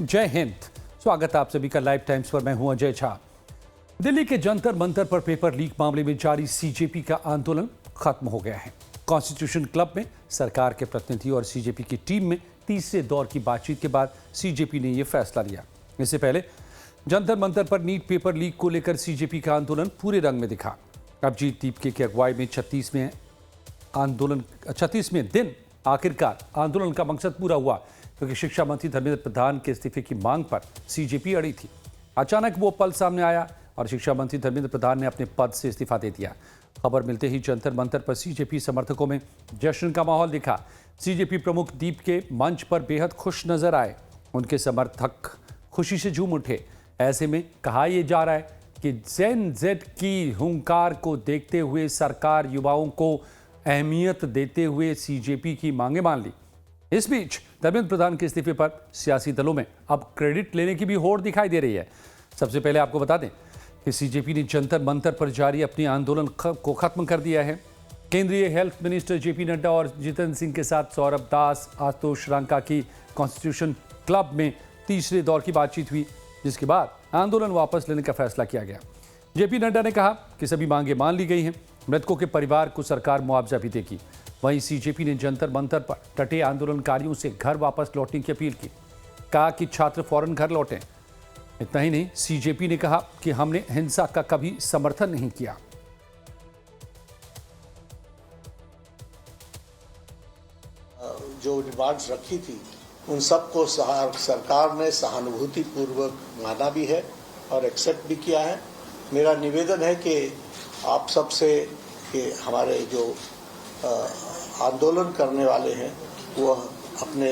जय हिंद। स्वागत है आप सभी का लाइव टाइम्स पर। मैं हूं अजय झा। दिल्ली के जंतर मंतर पर पेपर लीक मामले में जारी सीजेपी का आंदोलन खत्म हो गया है। कॉन्स्टिट्यूशन क्लब में सरकार के प्रतिनिधि और सीजेपी की टीम में तीसरे दौर की बातचीत के बाद सीजेपी ने यह फैसला लिया। इससे पहले जंतर मंतर पर नीट पेपर लीक को लेकर सीजेपी का आंदोलन पूरे रंग में दिखा। अभिजीत दीपके की अगुवाई में 36वें दिन आखिरकार आंदोलन का मकसद पूरा हुआ, क्योंकि शिक्षा मंत्री धर्मेंद्र प्रधान के इस्तीफे की मांग पर सीजेपी अड़ी थी। अचानक वो पल सामने आया और शिक्षा मंत्री धर्मेंद्र प्रधान ने अपने पद से इस्तीफा दे दिया। खबर मिलते ही जंतर मंतर पर सीजेपी समर्थकों में जश्न का माहौल दिखा। सीजेपी प्रमुख दीप के मंच पर बेहद खुश नजर आए। उनके समर्थक खुशी से झूम उठे। ऐसे में कहा यह जा रहा है कि जेन जेड की हुंकार को देखते हुए सरकार युवाओं को अहमियत देते हुए सीजेपी की मांगे मान ली। इस बीच धर्मेंद्र प्रधान के इस्तीफे पर सियासी दलों में अब क्रेडिट लेने की भी होड़ दिखाई दे रही है। सबसे पहले आपको बता दें कि सीजेपी ने जंतर मंतर पर जारी अपने आंदोलन को खत्म कर दिया है। केंद्रीय हेल्थ मिनिस्टर जेपी नड्डा और जितेंद्र सिंह के साथ सौरभ दास, आशुतोष रांका की कॉन्स्टिट्यूशन क्लब में तीसरे दौर की बातचीत हुई, जिसके बाद आंदोलन वापस लेने का फैसला किया गया। जेपी नड्डा ने कहा कि सभी मांगे मान ली गई हैं। मृतकों के परिवार को सरकार मुआवजा भी देगी। वहीं सीजेपी ने जंतर मंतर पर डटे आंदोलनकारियों से घर वापस लौटने की अपील की। कहा कि छात्र फौरन घर लौटें। इतना ही नहीं, सीजेपी ने कहा कि हमने हिंसा का कभी समर्थन नहीं किया। जो डिमांड्स रखी थी उन सबको सरकार ने सहानुभूतिपूर्वक माना भी है और एक्सेप्ट भी किया है। मेरा निवेदन है कि आप सबसे कि हमारे जो आंदोलन करने वाले हैं वो अपने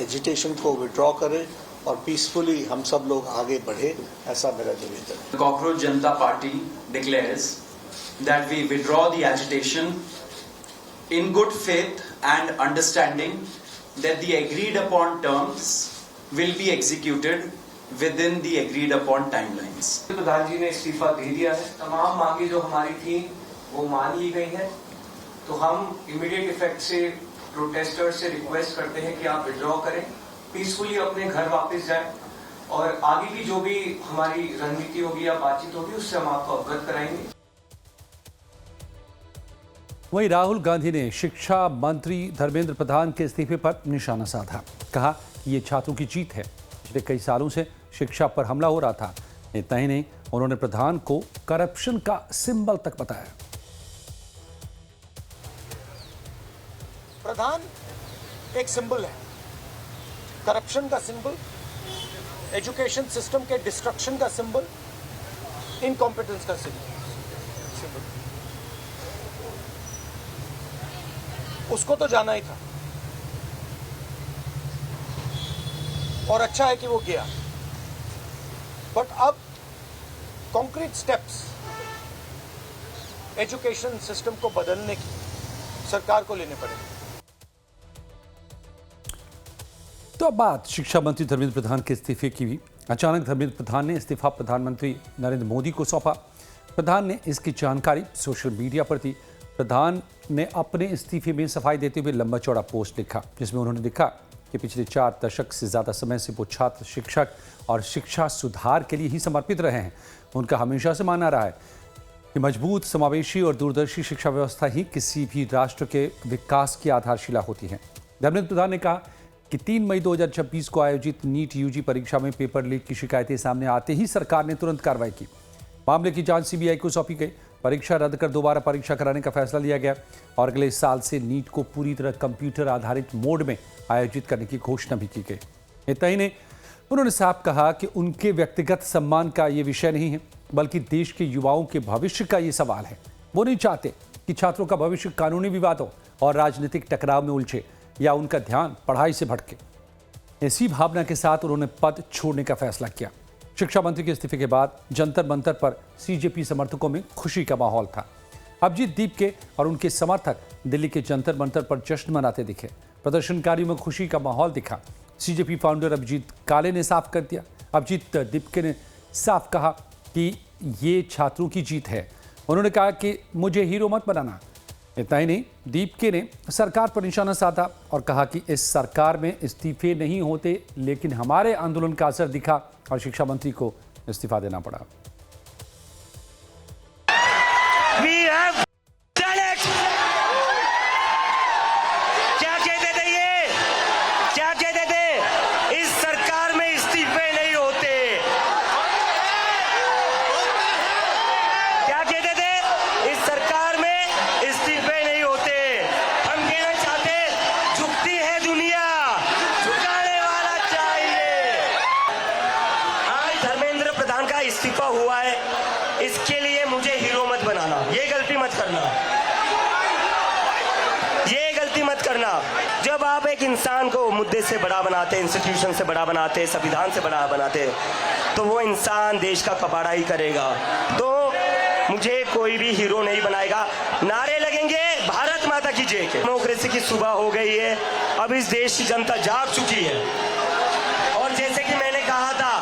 एजिटेशन को विड्रॉ करें और पीसफुली हम सब लोग आगे बढ़े, ऐसा मेरा निवेदन है। Cockroach Janata party declares that we withdraw the agitation in good faith and understanding that the agreed upon terms will be executed within the agreed upon timelines. प्रधान जी ने इस्तीफा दे दिया है। तमाम मांगे जो हमारी थी वो मान ली गई हैं। तो हम इमीडिएट इफेक्ट से प्रोटेस्टर्स से रिक्वेस्ट करते हैं कि आप विड्रॉ करें, पीसफुली अपने घर वापस जाएं और आगे की जो भी हमारी रणनीति होगी या बातचीत होगी उससे हम आपको अवगत कराएंगे। वहीं राहुल गांधी ने शिक्षा मंत्री धर्मेंद्र प्रधान के इस्तीफे पर निशाना साधा। कहा कि ये छात्रों की जीत है। पिछले कई सालों से शिक्षा पर हमला हो रहा था। इतना ही नहीं, उन्होंने प्रधान को करप्शन का सिंबल तक बताया। प्रधान एक सिंबल है, करप्शन का सिंबल, एजुकेशन सिस्टम के डिस्ट्रक्शन का सिंबल, इनकॉम्पिटेंस का सिंबल। उसको तो जाना ही था और अच्छा है कि वो गया, बट अब कॉन्क्रीट स्टेप्स एजुकेशन सिस्टम को बदलने की सरकार को लेने पड़ेंगे। तो अब बात शिक्षा मंत्री धर्मेंद्र प्रधान के इस्तीफे की भी। अचानक धर्मेंद्र प्रधान ने इस्तीफा प्रधानमंत्री नरेंद्र मोदी को सौंपा। प्रधान ने इसकी जानकारी सोशल मीडिया पर दी। प्रधान ने अपने इस्तीफे में सफाई देते हुए लंबा चौड़ा पोस्ट लिखा, जिसमें उन्होंने लिखा कि पिछले 4 दशक से ज़्यादा समय से वो छात्र, शिक्षक और शिक्षा सुधार के लिए ही समर्पित रहे हैं। उनका हमेशा से मानना रहा है कि मजबूत, समावेशी और दूरदर्शी शिक्षा व्यवस्था ही किसी भी राष्ट्र के विकास की आधारशिला होती है। धर्मेंद्र प्रधान ने कहा कि 3 मई 2026 को आयोजित नीट यूजी परीक्षा में पेपर लीक की शिकायतें सामने आते ही सरकार ने तुरंत कार्रवाई की। मामले की जांच सीबीआई को सौंपी गई। परीक्षा रद्द कर दोबारा परीक्षा कराने का फैसला लिया गया और अगले साल से नीट को पूरी तरह कंप्यूटर आधारित मोड में आयोजित करने की घोषणा भी की गई। इतना ही नहीं, उन्होंने साफ कहा कि उनके व्यक्तिगत सम्मान का ये विषय नहीं है, बल्कि देश के युवाओं के भविष्य का ये सवाल है। वो नहीं चाहते कि छात्रों का भविष्य कानूनी विवादों और राजनीतिक टकराव में उलझे या उनका ध्यान पढ़ाई से भटके। इसी भावना के साथ उन्होंने पद छोड़ने का फैसला किया। शिक्षा मंत्री के इस्तीफे के बाद जंतर मंतर पर सीजेपी समर्थकों में खुशी का माहौल था। अभिजीत दीपके और उनके समर्थक दिल्ली के जंतर मंतर पर जश्न मनाते दिखे। प्रदर्शनकारियों में खुशी का माहौल दिखा। सीजेपी फाउंडर अभिजीत काले ने साफ कर दिया। अभिजीत दीपके ने साफ कहा कि ये छात्रों की जीत है। उन्होंने कहा कि मुझे हीरो मत बनाना, इतना ही नहीं, दीपके ने सरकार पर निशाना साधा और कहा कि इस सरकार में इस्तीफे नहीं होते, लेकिन हमारे आंदोलन का असर दिखा और शिक्षा मंत्री को इस्तीफा देना पड़ा। We have done it! क्या कहते थे ये? क्या कहते थे? इस सरकार में इस्तीफे नहीं होते। क्या कहते थे? इस सरकार में इस्तीफे नहीं होते। हम कहना चाहते, झुकती है दुनिया, झुकाने वाला चाहिए। आज धर्मेंद्र प्रधान का इस्तीफा हुआ है, इसके लिए मुझे हीरो मत बनाना, ये गलती मत करना, ये गलती मत करना। जब आप एक इंसान को मुद्दे से बड़ा बनाते, इंस्टीट्यूशन से बड़ा बनाते, संविधान से बड़ा बनाते, तो वो इंसान देश का कबाड़ा ही करेगा। तो मुझे कोई भी हीरो नहीं बनाएगा। नारे लगेंगे भारत माता की जय के। डेमोक्रेसी की सुबह हो गई है, अब इस देश की जनता जाग चुकी है। और जैसे कि मैंने कहा था,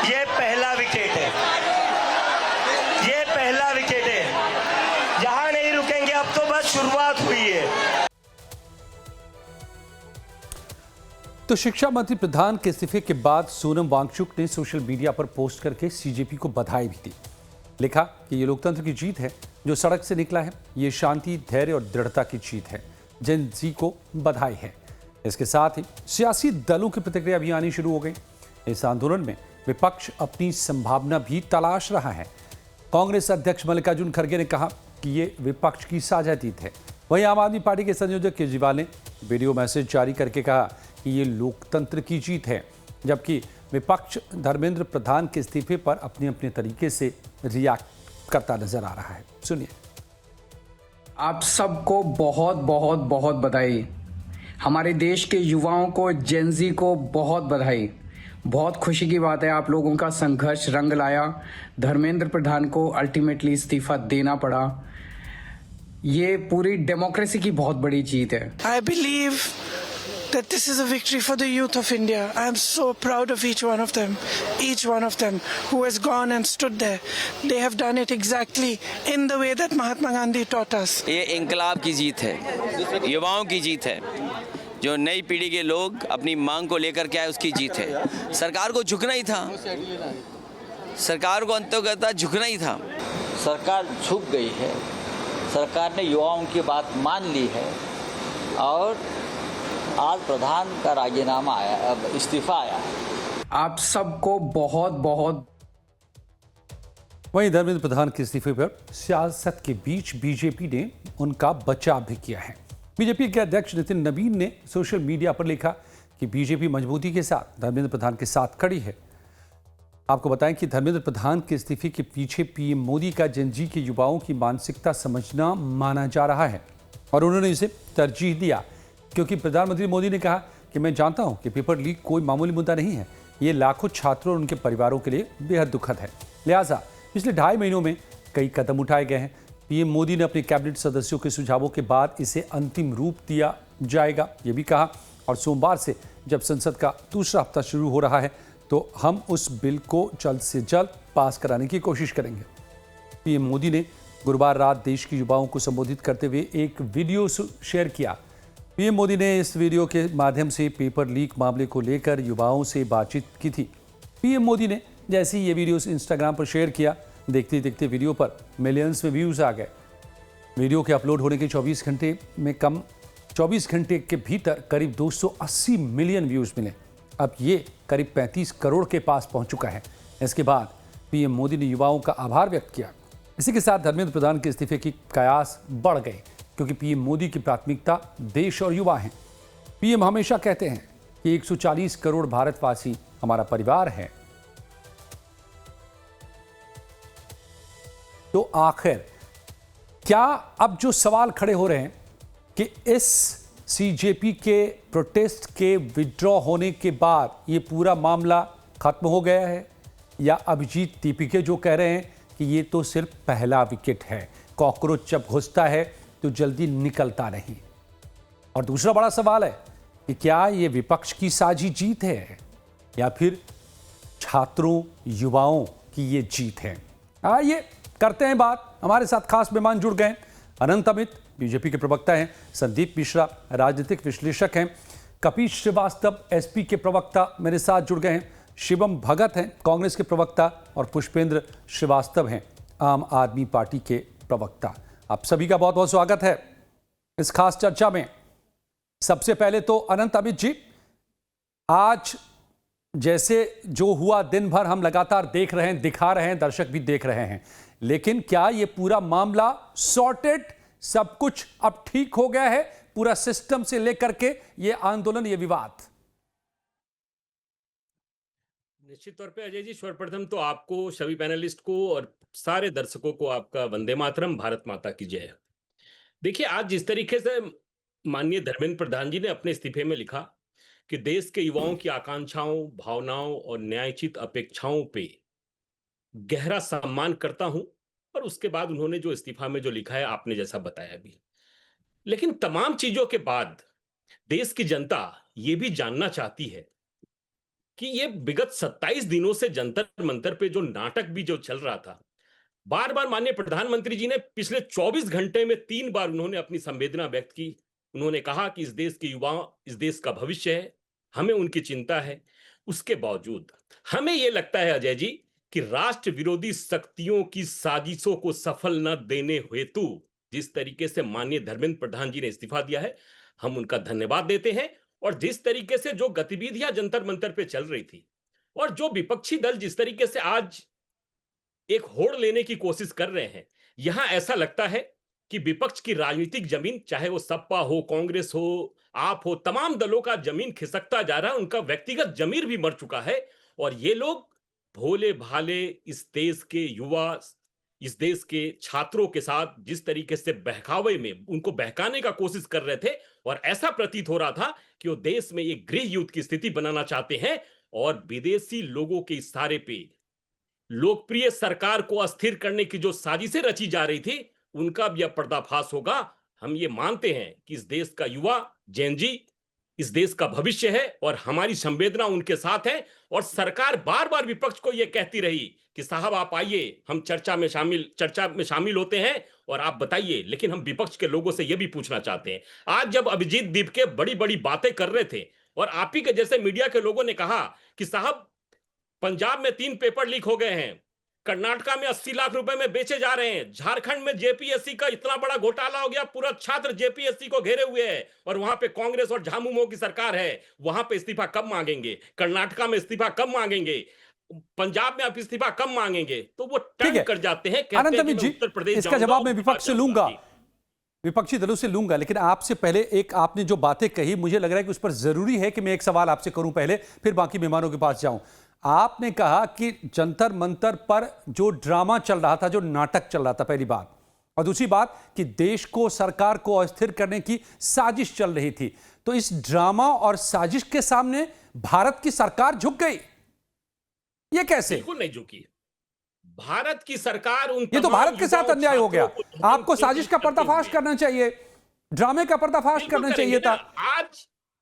ये पहला विकेट है, ये पहला विकेट है, यहां नहीं रुकेंगे, अब तो बस शुरुआत हुई है। तो शिक्षा मंत्री प्रधान के इस्तीफे के बाद सोनम वांगचुक ने सोशल मीडिया पर पोस्ट करके सीजेपी को बधाई भी दी। लिखा कि ये लोकतंत्र की जीत है जो सड़क से निकला है, ये शांति, धैर्य और दृढ़ता की जीत है। जेन जी को बधाई है। इसके साथ ही सियासी दलों की प्रतिक्रिया भी आनी शुरू हो गई। इस आंदोलन में विपक्ष अपनी संभावना भी तलाश रहा है। कांग्रेस अध्यक्ष मल्लिकार्जुन खड़गे ने कहा कि ये विपक्ष की साझा जीत है। वहीं आम आदमी पार्टी के संयोजक केजरीवाल ने वीडियो मैसेज जारी करके कहा कि ये लोकतंत्र की जीत है, जबकि विपक्ष धर्मेंद्र प्रधान के इस्तीफे पर अपने अपने तरीके से रिएक्ट करता नजर आ रहा है। सुनिए। आप सबको बहुत बहुत बहुत बधाई। हमारे देश के युवाओं को, जेनजी को बहुत बधाई। बहुत खुशी की बात है, आप लोगों का संघर्ष रंग लाया। धर्मेंद्र प्रधान को अल्टीमेटली इस्तीफा देना पड़ा। ये पूरी डेमोक्रेसी की बहुत बड़ी जीत है। I believe that this is a victory for the youth of India. I am so proud of each one of them who has gone and stood there. They have done it exactly in the way that Mahatma Gandhi taught us. ये इंकलाब की जीत है, युवाओं की जीत है। जो नई पीढ़ी के लोग अपनी मांग को लेकर के आए, उसकी जीत है। सरकार को झुकना ही था, सरकार को अंततः झुकना ही था। सरकार झुक गई है, सरकार ने युवाओं की बात मान ली है और आज प्रधान का राजीनामा आया, इस्तीफा आया। आप सबको बहुत बहुत। वहीं धर्मेंद्र प्रधान के इस्तीफे पर सियासत के बीच बीजेपी ने उनका बचाव भी किया है। बीजेपी के अध्यक्ष नितिन नवीन ने सोशल मीडिया पर लिखा कि बीजेपी मजबूती के साथ धर्मेंद्र प्रधान के साथ खड़ी है। आपको बताएं कि धर्मेंद्र प्रधान के इस्तीफे के पीछे पीएम मोदी का जेनजी के युवाओं की मानसिकता समझना माना जा रहा है और उन्होंने इसे तरजीह दिया, क्योंकि प्रधानमंत्री मोदी ने कहा कि मैं जानता हूं कि पेपर लीक कोई मामूली मुद्दा नहीं है, ये लाखों छात्रों और उनके परिवारों के लिए बेहद दुखद है। लिहाजा पिछले 2.5 महीनों में कई कदम उठाए गए हैं। पीएम मोदी ने अपने कैबिनेट सदस्यों के सुझावों के बाद इसे अंतिम रूप दिया जाएगा, ये भी कहा। और सोमवार से जब संसद का दूसरा हफ्ता शुरू हो रहा है तो हम उस बिल को जल्द से जल्द पास कराने की कोशिश करेंगे। पीएम मोदी ने गुरुवार रात देश के युवाओं को संबोधित करते हुए एक वीडियो शेयर किया। पीएम मोदी ने इस वीडियो के माध्यम से पेपर लीक मामले को लेकर युवाओं से बातचीत की थी। पीएम मोदी ने जैसे ही ये वीडियो इंस्टाग्राम पर शेयर किया, देखते देखते वीडियो पर मिलियंस में व्यूज़ आ गए। वीडियो के अपलोड होने के 24 घंटे के भीतर करीब 280 मिलियन व्यूज़ मिले। अब ये करीब 35 करोड़ के पास पहुंच चुका है। इसके बाद पीएम मोदी ने युवाओं का आभार व्यक्त किया। इसी के साथ धर्मेंद्र प्रधान के इस्तीफे की कयास बढ़ गए, क्योंकि पीएम मोदी की प्राथमिकता देश और युवा हैं। पीएम हमेशा कहते हैं कि 140 करोड़ भारतवासी हमारा परिवार है। तो आखिर क्या अब जो सवाल खड़े हो रहे हैं कि इस सीजेपी के प्रोटेस्ट के विड्रॉ होने के बाद ये पूरा मामला खत्म हो गया है, या अभिजीत दीपिके जो कह रहे हैं कि ये तो सिर्फ पहला विकेट है, कॉकरोच जब घुसता है तो जल्दी निकलता नहीं। और दूसरा बड़ा सवाल है कि क्या ये विपक्ष की साझी जीत है या फिर छात्रों युवाओं की ये जीत है। आइए करते हैं बात। हमारे साथ खास मेहमान जुड़ गए अनंत अमित बीजेपी के प्रवक्ता हैं, संदीप मिश्रा राजनीतिक विश्लेषक हैं, कपीश श्रीवास्तव एसपी के प्रवक्ता मेरे साथ जुड़ गए हैं, शिवम भगत हैं कांग्रेस के प्रवक्ता और पुष्पेंद्र श्रीवास्तव हैं आम आदमी पार्टी के प्रवक्ता। आप सभी का बहुत बहुत स्वागत है इस खास चर्चा में। सबसे पहले तो अनंत अमित जी, आज जैसे जो हुआ दिन भर हम लगातार देख रहे हैं, दिखा रहे हैं, दर्शक भी देख रहे हैं, लेकिन क्या ये पूरा मामला सॉर्टेड, सब कुछ अब ठीक हो गया है पूरा सिस्टम से लेकर के ये आंदोलन, ये विवाद? निश्चित तौर पे अजय जी, सर्वप्रथम तो आपको, सभी पैनलिस्ट को और सारे दर्शकों को आपका वंदे मातरम, भारत माता की जय। देखिए, आज जिस तरीके से माननीय धर्मेंद्र प्रधान जी ने अपने इस्तीफे में लिखा कि देश के युवाओं की आकांक्षाओं, भावनाओं और न्यायोचित अपेक्षाओं पे गहरा सम्मान करता हूं, और उसके बाद उन्होंने जो इस्तीफा में जो लिखा है आपने जैसा बताया भी, लेकिन तमाम चीजों के बाद देश की जनता ये भी जानना चाहती है कि ये विगत 27 दिनों से जंतर मंतर पे जो नाटक भी जो चल रहा था, बार बार माननीय प्रधानमंत्री जी ने पिछले 24 घंटे में 3 बार उन्होंने अपनी संवेदना व्यक्त की। उन्होंने कहा कि इस देश के युवा इस देश का भविष्य है, हमें उनकी चिंता है। उसके बावजूद हमें यह लगता है अजय जी कि राष्ट्र विरोधी शक्तियों की साजिशों को सफल न देने हेतु जिस तरीके से माननीय धर्मेंद्र प्रधान जी ने इस्तीफा दिया है, हम उनका धन्यवाद देते हैं। और जिस तरीके से जो गतिविधियां जंतर मंतर पे चल रही थी और जो विपक्षी दल जिस तरीके से आज एक होड़ लेने की कोशिश कर रहे हैं, यहां ऐसा लगता है कि विपक्ष की राजनीतिक जमीन, चाहे वो सपा हो, कांग्रेस हो, आप हो, तमाम दलों का जमीन खिसकता जा रहा है, उनका व्यक्तिगत जमीर भी मर चुका है। और ये लोग भोले भाले इस देश के युवा, इस देश के छात्रों के साथ जिस तरीके से बहकावे में उनको बहकाने का कोशिश कर रहे थे, और ऐसा प्रतीत हो रहा था कि वो देश में एक गृह युद्ध की स्थिति बनाना चाहते हैं और विदेशी लोगों के इशारे पे लोकप्रिय सरकार को अस्थिर करने की जो साजिशें रची जा रही थी, उनका भी अब पर्दाफाश होगा। हम ये मानते हैं कि इस देश का युवा, जैन जी, इस देश का भविष्य है और हमारी संवेदना उनके साथ है। और सरकार बार बार विपक्ष को यह कहती रही कि साहब आप आइए, हम चर्चा में शामिल होते हैं और आप बताइए। लेकिन हम विपक्ष के लोगों से यह भी पूछना चाहते हैं, आज जब अभिजीत दीप के बड़ी बड़ी बातें कर रहे थे और आप ही के जैसे मीडिया के लोगों ने कहा कि साहब पंजाब में 3 पेपर लीक हो गए हैं, कर्नाटका में 80 लाख रुपए में बेचे जा रहे हैं, झारखंड में जेपीएससी का इतना बड़ा घोटाला हो गया, पूरा छात्र जेपीएससी को घेरे हुए है, और वहां पे कांग्रेस और झामुमो की सरकार है। वहां पे इस्तीफा कब मांगेंगे? कर्नाटका में इस्तीफा कब मांगेंगे? पंजाब में आप इस्तीफा कब मांगेंगे? तो वो टर्न कर जाते हैं, कहते हैं कि मैं उत्तर प्रदेश इसका जवाब मैं विपक्ष से लूंगा, विपक्षी दलों से लूंगा, लेकिन आपसे पहले एक आपने जो बातें कही, मुझे लग रहा है कि उस पर जरूरी है कि मैं एक सवाल आपसे करूं पहले, फिर बाकी मेहमानों के पास जाऊं। आपने कहा कि जंतर मंतर पर जो ड्रामा चल रहा था, जो नाटक चल रहा था, पहली बात, और दूसरी बात कि देश को, सरकार को अस्थिर करने की साजिश चल रही थी। तो इस ड्रामा और साजिश के सामने भारत की सरकार झुक गई, ये कैसे? बिल्कुल नहीं झुकी। भारत की सरकार उन, ये तो भारत के साथ अन्याय हो गया। आपको साजिश का पर्दाफाश करना चाहिए, ड्रामे का पर्दाफाश करना चाहिए था।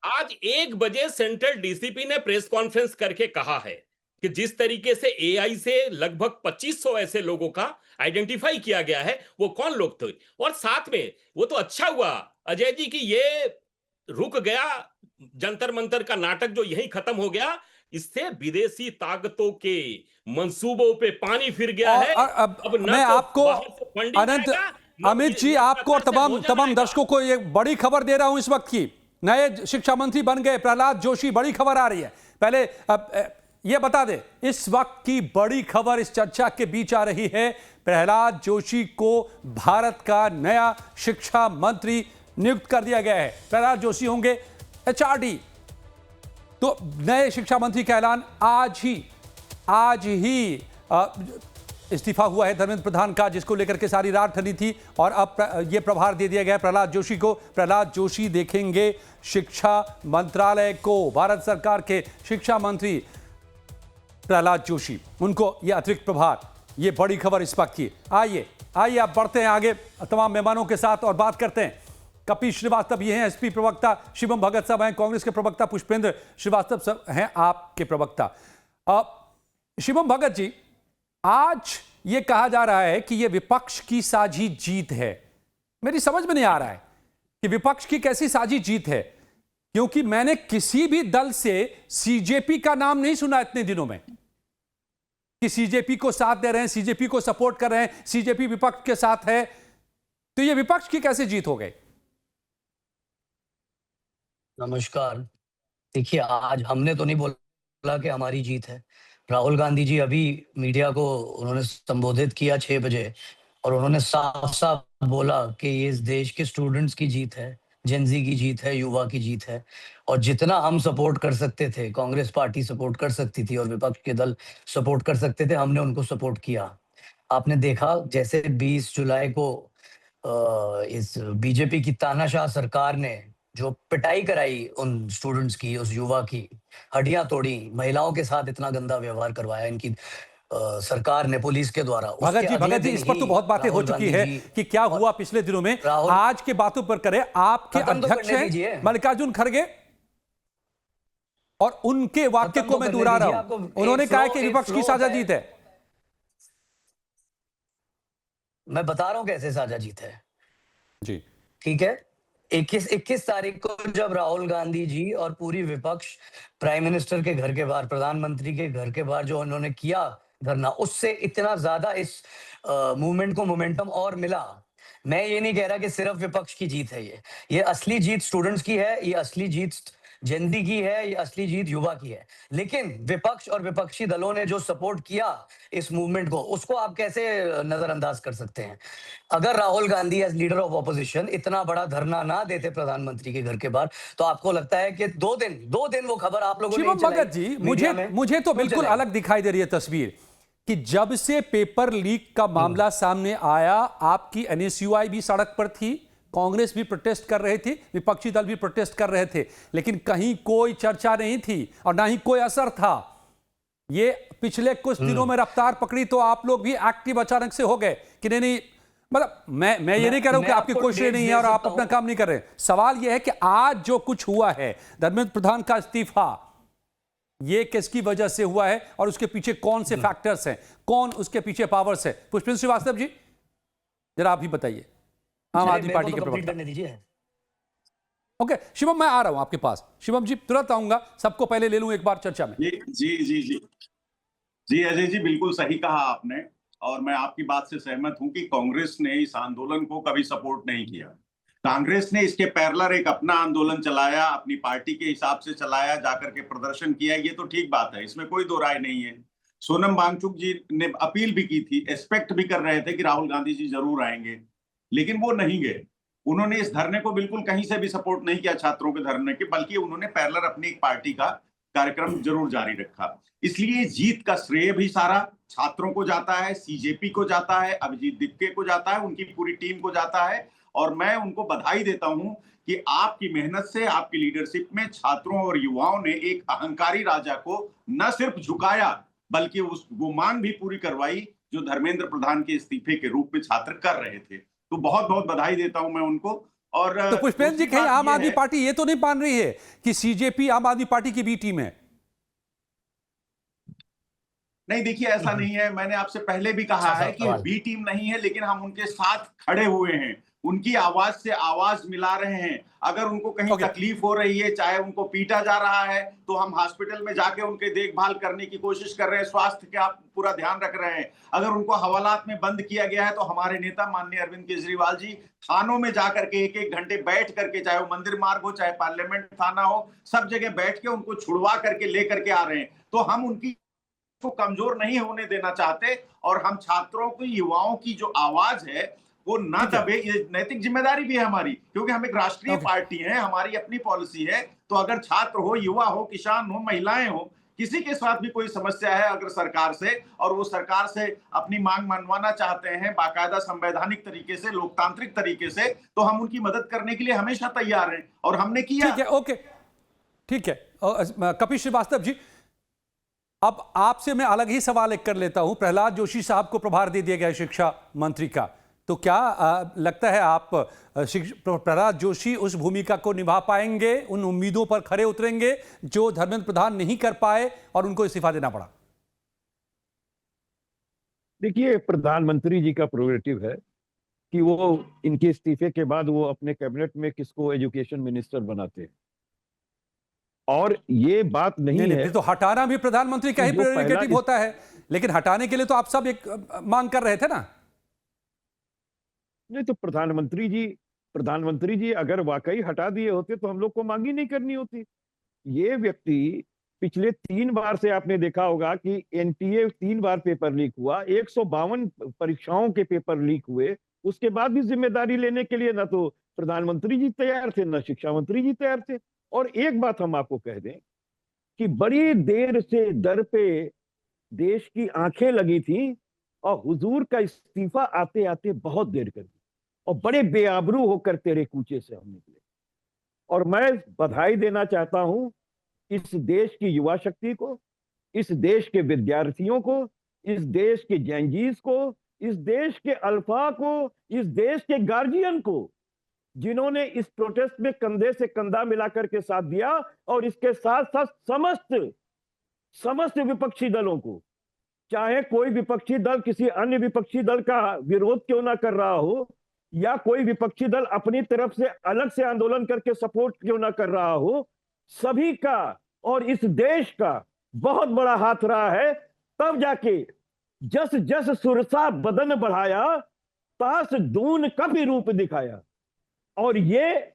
आज 1 बजे सेंट्रल डीसीपी ने प्रेस कॉन्फ्रेंस करके कहा है कि जिस तरीके से एआई से लगभग 2500 ऐसे लोगों का आइडेंटिफाई किया गया है, वो कौन लोग थे। और साथ में वो तो अच्छा हुआ अजय जी कि ये रुक गया, जंतर मंतर का नाटक जो यहीं खत्म हो गया। इससे विदेशी ताकतों के मंसूबों पे पानी फिर गया है। अब मैं आपको अनंत अमित जी, आपको और तमाम दर्शकों को ये बड़ी खबर दे रहा हूं इस वक्त की। नए शिक्षा मंत्री बन गए प्रहलाद जोशी, बड़ी खबर आ रही है। पहले ये बता दे, इस वक्त की बड़ी खबर इस चर्चा के बीच आ रही है, प्रहलाद जोशी को भारत का नया शिक्षा मंत्री नियुक्त कर दिया गया है। प्रहलाद जोशी होंगे एचआरडी। तो नए शिक्षा मंत्री का ऐलान आज ही इस्तीफा हुआ है धर्मेंद्र प्रधान का, जिसको लेकर के सारी रात ठंडी थी, और अब यह प्रभार दे दिया गया है प्रहलाद जोशी को। प्रहलाद जोशी देखेंगे शिक्षा मंत्रालय को, भारत सरकार के शिक्षा मंत्री प्रहलाद जोशी, उनको यह अतिरिक्त प्रभार। यह बड़ी खबर इस वक्त की। आइए आप बढ़ते हैं आगे तमाम मेहमानों के साथ और बात करते हैं। कपीश श्रीवास्तव ये हैं एसपी प्रवक्ता, शिवम भगत साहब हैं कांग्रेस के प्रवक्ता, पुष्पेंद्र श्रीवास्तव साहब हैं आपके प्रवक्ता। शिवम भगत जी, आज ये कहा जा रहा है कि ये विपक्ष की साझी जीत है। मेरी समझ में नहीं आ रहा है कि विपक्ष की कैसी साजी जीत है, क्योंकि मैंने किसी भी दल से सीजेपी का नाम नहीं सुना इतने दिनों में कि सीजेपी को साथ दे रहे हैं, सीजेपी को सपोर्ट कर रहे हैं, सीजेपी विपक्ष के साथ है। तो ये विपक्ष की कैसे जीत हो गई? नमस्कार। देखिए, आज हमने तो नहीं बोला कि हमारी जीत है। राहुल गांधी जी अभी मीडिया को उन्होंने संबोधित किया 6 बजे और उन्होंने साफ-साफ बोला कि ये इस देश के स्टूडेंट्स की जीत है, जेन-ज़ी की जीत है, युवा की जीत है। और जितना हम सपोर्ट कर सकते थे, कांग्रेस पार्टी सपोर्ट कर सकती थी और विपक्ष के दल सपोर्ट कर सकते थे, हमने उनको सपोर्ट किया। आपने देखा जैसे 20 जुलाई को इस बीजेपी की तानाशाह सरकार ने जो पिटाई कराई उन स्टूडेंट्स की, उस युवा की, हड्डियां तोड़ी, महिलाओं के साथ इतना गंदा व्यवहार करवाया इनकी सरकार ने पुलिस के द्वारा। भगत जी, इस पर तो बहुत बातें हो चुकी है कि क्या हुआ पिछले दिनों में। आज के बातों पर करें, आपके अध्यक्ष हैं मल्लिकार्जुन खड़गे और उनके वाक्य को मैं दोहरा रहा हूं। उन्होंने कहा कि विपक्ष की साझा जीत है। मैं बता रहा हूं कैसे साझा जीत है जी, ठीक है। 21 तारीख को जब राहुल गांधी जी और पूरी विपक्ष प्राइम मिनिस्टर के घर के बाहर, प्रधानमंत्री के घर के बाहर जो उन्होंने किया धरना, उससे इतना ज्यादा इस मूवमेंट को मोमेंटम और मिला। मैं ये नहीं कह रहा कि सिर्फ विपक्ष की जीत है, ये असली जीत स्टूडेंट्स की है, ये असली जीत जेन-ज़ी की है, ये असली जीत युवा की है। लेकिन विपक्ष और विपक्षी दलों ने जो सपोर्ट किया इस मूवमेंट को, उसको आप कैसे नजरअंदाज कर सकते हैं? अगर Rahul Gandhi as leader of opposition इतना बड़ा धरना ना देते प्रधानमंत्री के घर के बाहर, तो आपको लगता है कि 2 दिन वो खबर आप लोगों ने शिवम भगत जी, मुझे तो बिल्कुल अलग दिखाई दे रही है तस्वीर कि जब से पेपर लीक का मामला सामने आया, आपकी एनएसयूआई भी सड़क पर थी, कांग्रेस भी प्रोटेस्ट कर रहे थे, विपक्षी दल भी प्रोटेस्ट कर रहे थे, लेकिन कहीं कोई चर्चा नहीं थी और ना ही कोई असर था। ये पिछले कुछ दिनों में रफ्तार पकड़ी तो आप लोग भी एक्टिव अचानक से हो गए कि नहीं। मतलब मैं ये नहीं कह रहा हूं कि आपकी कोशिश नहीं है और आप अपना काम नहीं कर रहे। सवाल यह है कि आज जो कुछ हुआ है, धर्मेंद्र प्रधान का इस्तीफा, ये किसकी वजह से हुआ है और उसके पीछे कौन से फैक्टर्स हैं, कौन उसके पीछे पावर्स है? पुष्पेंद्र श्रीवास्तव जी, जरा आप ही बताइए, आम आदमी पार्टी के प्रवक्ता। ओके शिवम, मैं आ रहा हूं आपके पास। शिवम जी, तुरंत आऊंगा, सबको पहले ले लूं एक बार चर्चा में। जी अजय जी, बिल्कुल सही कहा आपने और मैं आपकी बात से सहमत हूं कि कांग्रेस ने इस आंदोलन को कभी सपोर्ट नहीं किया। कांग्रेस ने इसके पैरेलल एक अपना आंदोलन चलाया, अपनी पार्टी के हिसाब से चलाया, जाकर के प्रदर्शन किया, ये तो ठीक बात है, इसमें कोई दो राय नहीं है। सोनम वांगचुक जी ने अपील भी की थी, एक्सपेक्ट भी कर रहे थे कि राहुल गांधी जी जरूर आएंगे, लेकिन वो नहीं गए। उन्होंने इस धरने को बिल्कुल कहीं से भी सपोर्ट नहीं किया, छात्रों के धरने के, बल्कि उन्होंने पैरेलल अपनी एक पार्टी का कार्यक्रम जरूर जारी रखा। इसलिए जीत का श्रेय भी सारा छात्रों को जाता है, सीजेपी को जाता है, अभिजीत दिप्के को जाता है, उनकी पूरी टीम को जाता है। और मैं उनको बधाई देता हूं कि आपकी मेहनत से, आपकी लीडरशिप में छात्रों और युवाओं ने एक अहंकारी राजा को न सिर्फ झुकाया, बल्कि वो मांग भी पूरी करवाई जो धर्मेंद्र प्रधान के इस्तीफे के रूप में छात्र कर रहे थे। तो बहुत बहुत बधाई देता हूं मैं उनको। और तो पुष्पेंद्र जी, कहीं आम आदमी पार्टी ये तो नहीं मान रही है कि सीजेपी आम आदमी पार्टी की बी टीम है? नहीं, देखिए ऐसा नहीं है। मैंने आपसे पहले भी कहा है कि बी टीम नहीं है, लेकिन हम उनके साथ खड़े हुए हैं, उनकी आवाज से आवाज मिला रहे हैं। अगर उनको कहीं तकलीफ हो रही है, चाहे उनको पीटा जा रहा है, तो हम हॉस्पिटल में जाके उनके देखभाल करने की कोशिश कर रहे हैं, स्वास्थ्य का पूरा ध्यान रख रहे हैं। अगर उनको हवालात में बंद किया गया है, तो हमारे नेता माननीय अरविंद केजरीवाल जी थानों में जाकर के 1-1 घंटे बैठ करके, चाहे वो मंदिर मार्ग हो, चाहे पार्लियामेंट थाना हो, सब जगह बैठ के उनको छुड़वा करके लेकर के आ रहे हैं। तो हम उनकी को कमजोर नहीं होने देना चाहते और हम छात्रों की, युवाओं की जो आवाज है वो ना दबे। ये नैतिक जिम्मेदारी भी है हमारी, क्योंकि हम एक राष्ट्रीय पार्टी है, हमारी अपनी पॉलिसी है। तो अगर छात्र हो, युवा हो, किसान हो, महिलाएं हो, किसी के साथ भी कोई समस्या है अगर सरकार से, और वो सरकार से अपनी मांग मनवाना चाहते हैं बाकायदा संवैधानिक तरीके से, लोकतांत्रिक तरीके से, तो हम उनकी मदद करने के लिए हमेशा तैयार हैं और हमने किया। ठीक है, ओके, ठीक है। कपिल श्रीवास्तव जी, अब आपसे मैं अलग ही सवाल एक कर लेता हूं। प्रहलाद जोशी साहब को प्रभार दे दिया गया शिक्षा मंत्री का, तो क्या लगता है आप प्रहलाद जोशी उस भूमिका को निभा पाएंगे, उन उम्मीदों पर खरे उतरेंगे जो धर्मेंद्र प्रधान नहीं कर पाए और उनको इस्तीफा देना पड़ा? देखिए, प्रधानमंत्री जी का प्रोग्रेटिव है कि वो इनके इस्तीफे के बाद वो अपने कैबिनेट में किसको एजुकेशन मिनिस्टर बनाते हैं। और ये बात नहीं है, फिर तो हटाना भी प्रधानमंत्री का ही प्रेरोगेटिव होता है, लेकिन हटाने के लिए तो आप सब एक मांग कर रहे थे ना। नहीं तो प्रधानमंत्री जी अगर वाकई हटा दिए होते तो हम लोग को मांग ही नहीं करनी होती। ये व्यक्ति पिछले 3 बार से आपने देखा होगा कि एनटीए 3 बार पेपर लीक हुआ, 152 परीक्षाओं के पेपर लीक हुए, उसके बाद भी जिम्मेदारी लेने के लिए ना तो प्रधानमंत्री जी तैयार थे ना शिक्षा मंत्री जी तैयार थे। और एक बात हम आपको कह दें कि बड़ी देर से दर पे देश की आंखें लगी थी और हुजूर का इस्तीफा आते आते बहुत देर कर दी और बड़े बेआबरू होकर तेरे कूचे से हम निकले। और मैं बधाई देना चाहता हूं इस देश की युवा शक्ति को, इस देश के विद्यार्थियों को, इस देश के जेनजीज को, इस देश के अल्फा को, इस देश के गार्जियन को, जिन्होंने इस प्रोटेस्ट में कंधे से कंधा मिलाकर के साथ दिया। और इसके साथ साथ समस्त विपक्षी दलों को, चाहे कोई विपक्षी दल किसी अन्य विपक्षी दल का विरोध क्यों ना कर रहा हो, या कोई विपक्षी दल अपनी तरफ से अलग से आंदोलन करके सपोर्ट क्यों ना कर रहा हो, सभी का और इस देश का बहुत बड़ा हाथ रहा है। तब जाके जस जस सुरसा बदन बढ़ाया, तास दून कभी रूप दिखाया। और ये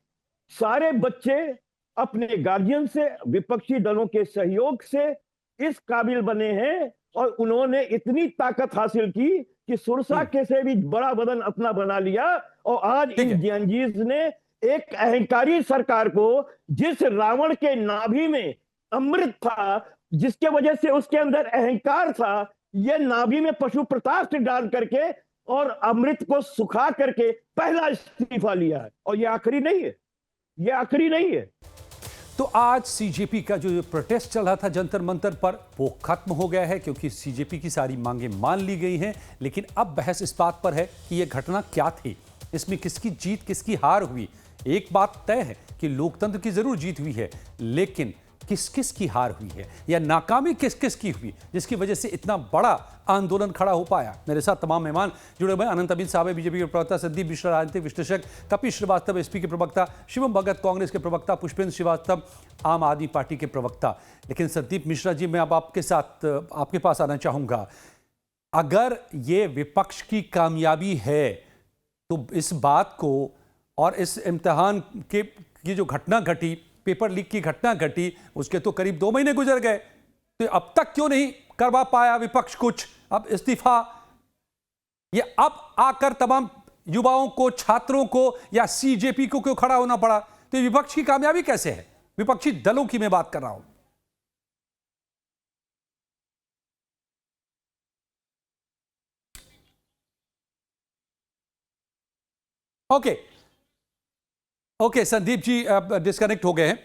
सारे बच्चे अपने गार्जियन से, विपक्षी दलों के सहयोग से इस काबिल बने हैं और उन्होंने इतनी ताकत हासिल की कि सुरसा के से भी बड़ा बदन अपना बना लिया। और आज इन जेएनजीज ने एक अहंकारी सरकार को, जिस रावण के नाभि में अमृत था, जिसके वजह से उसके अंदर अहंकार था, ये नाभि में पशु प्रताप डाल करके और अमृत को सुखा करके पहला इस्तीफा लिया है। और ये आखिरी नहीं है, ये आखिरी नहीं है। तो आज सीजेपी का जो प्रोटेस्ट चल रहा था जंतर मंतर पर, वो खत्म हो गया है क्योंकि सीजेपी की सारी मांगें मान ली गई हैं। लेकिन अब बहस इस बात पर है कि यह घटना क्या थी, इसमें किसकी जीत किसकी हार हुई। एक बात तय है कि लोकतंत्र की जरूर जीत हुई है, लेकिन किस किस की हार हुई है या नाकामी किस किस की हुई, जिसकी वजह से इतना बड़ा आंदोलन खड़ा हो पाया। मेरे साथ तमाम मेहमान जुड़े हुए। अनंत अमीन साहब बीजेपी के प्रवक्ता, संदीप मिश्रा राजनीतिक विश्लेषक, कपिल श्रीवास्तव एसपी के प्रवक्ता, शिवम भगत कांग्रेस के प्रवक्ता, पुष्पेंद्र श्रीवास्तव आम आदमी पार्टी के प्रवक्ता। लेकिन संदीप मिश्रा जी, मैं अब आपके पास आना चाहूंगा। अगर ये विपक्ष की कामयाबी है तो इस बात को और इस इम्तिहान के की जो घटना घटी, पेपर लीक की घटना घटी, उसके तो करीब 2 महीने गुजर गए, तो अब तक क्यों नहीं करवा पाया विपक्ष कुछ? अब इस्तीफा, ये अब आकर तमाम युवाओं को, छात्रों को या सीजेपी को क्यों खड़ा होना पड़ा? तो ये विपक्ष की कामयाबी कैसे है? विपक्षी दलों की मैं बात कर रहा हूं। ओके, संदीप जी अब डिस्कनेक्ट हो गए हैं।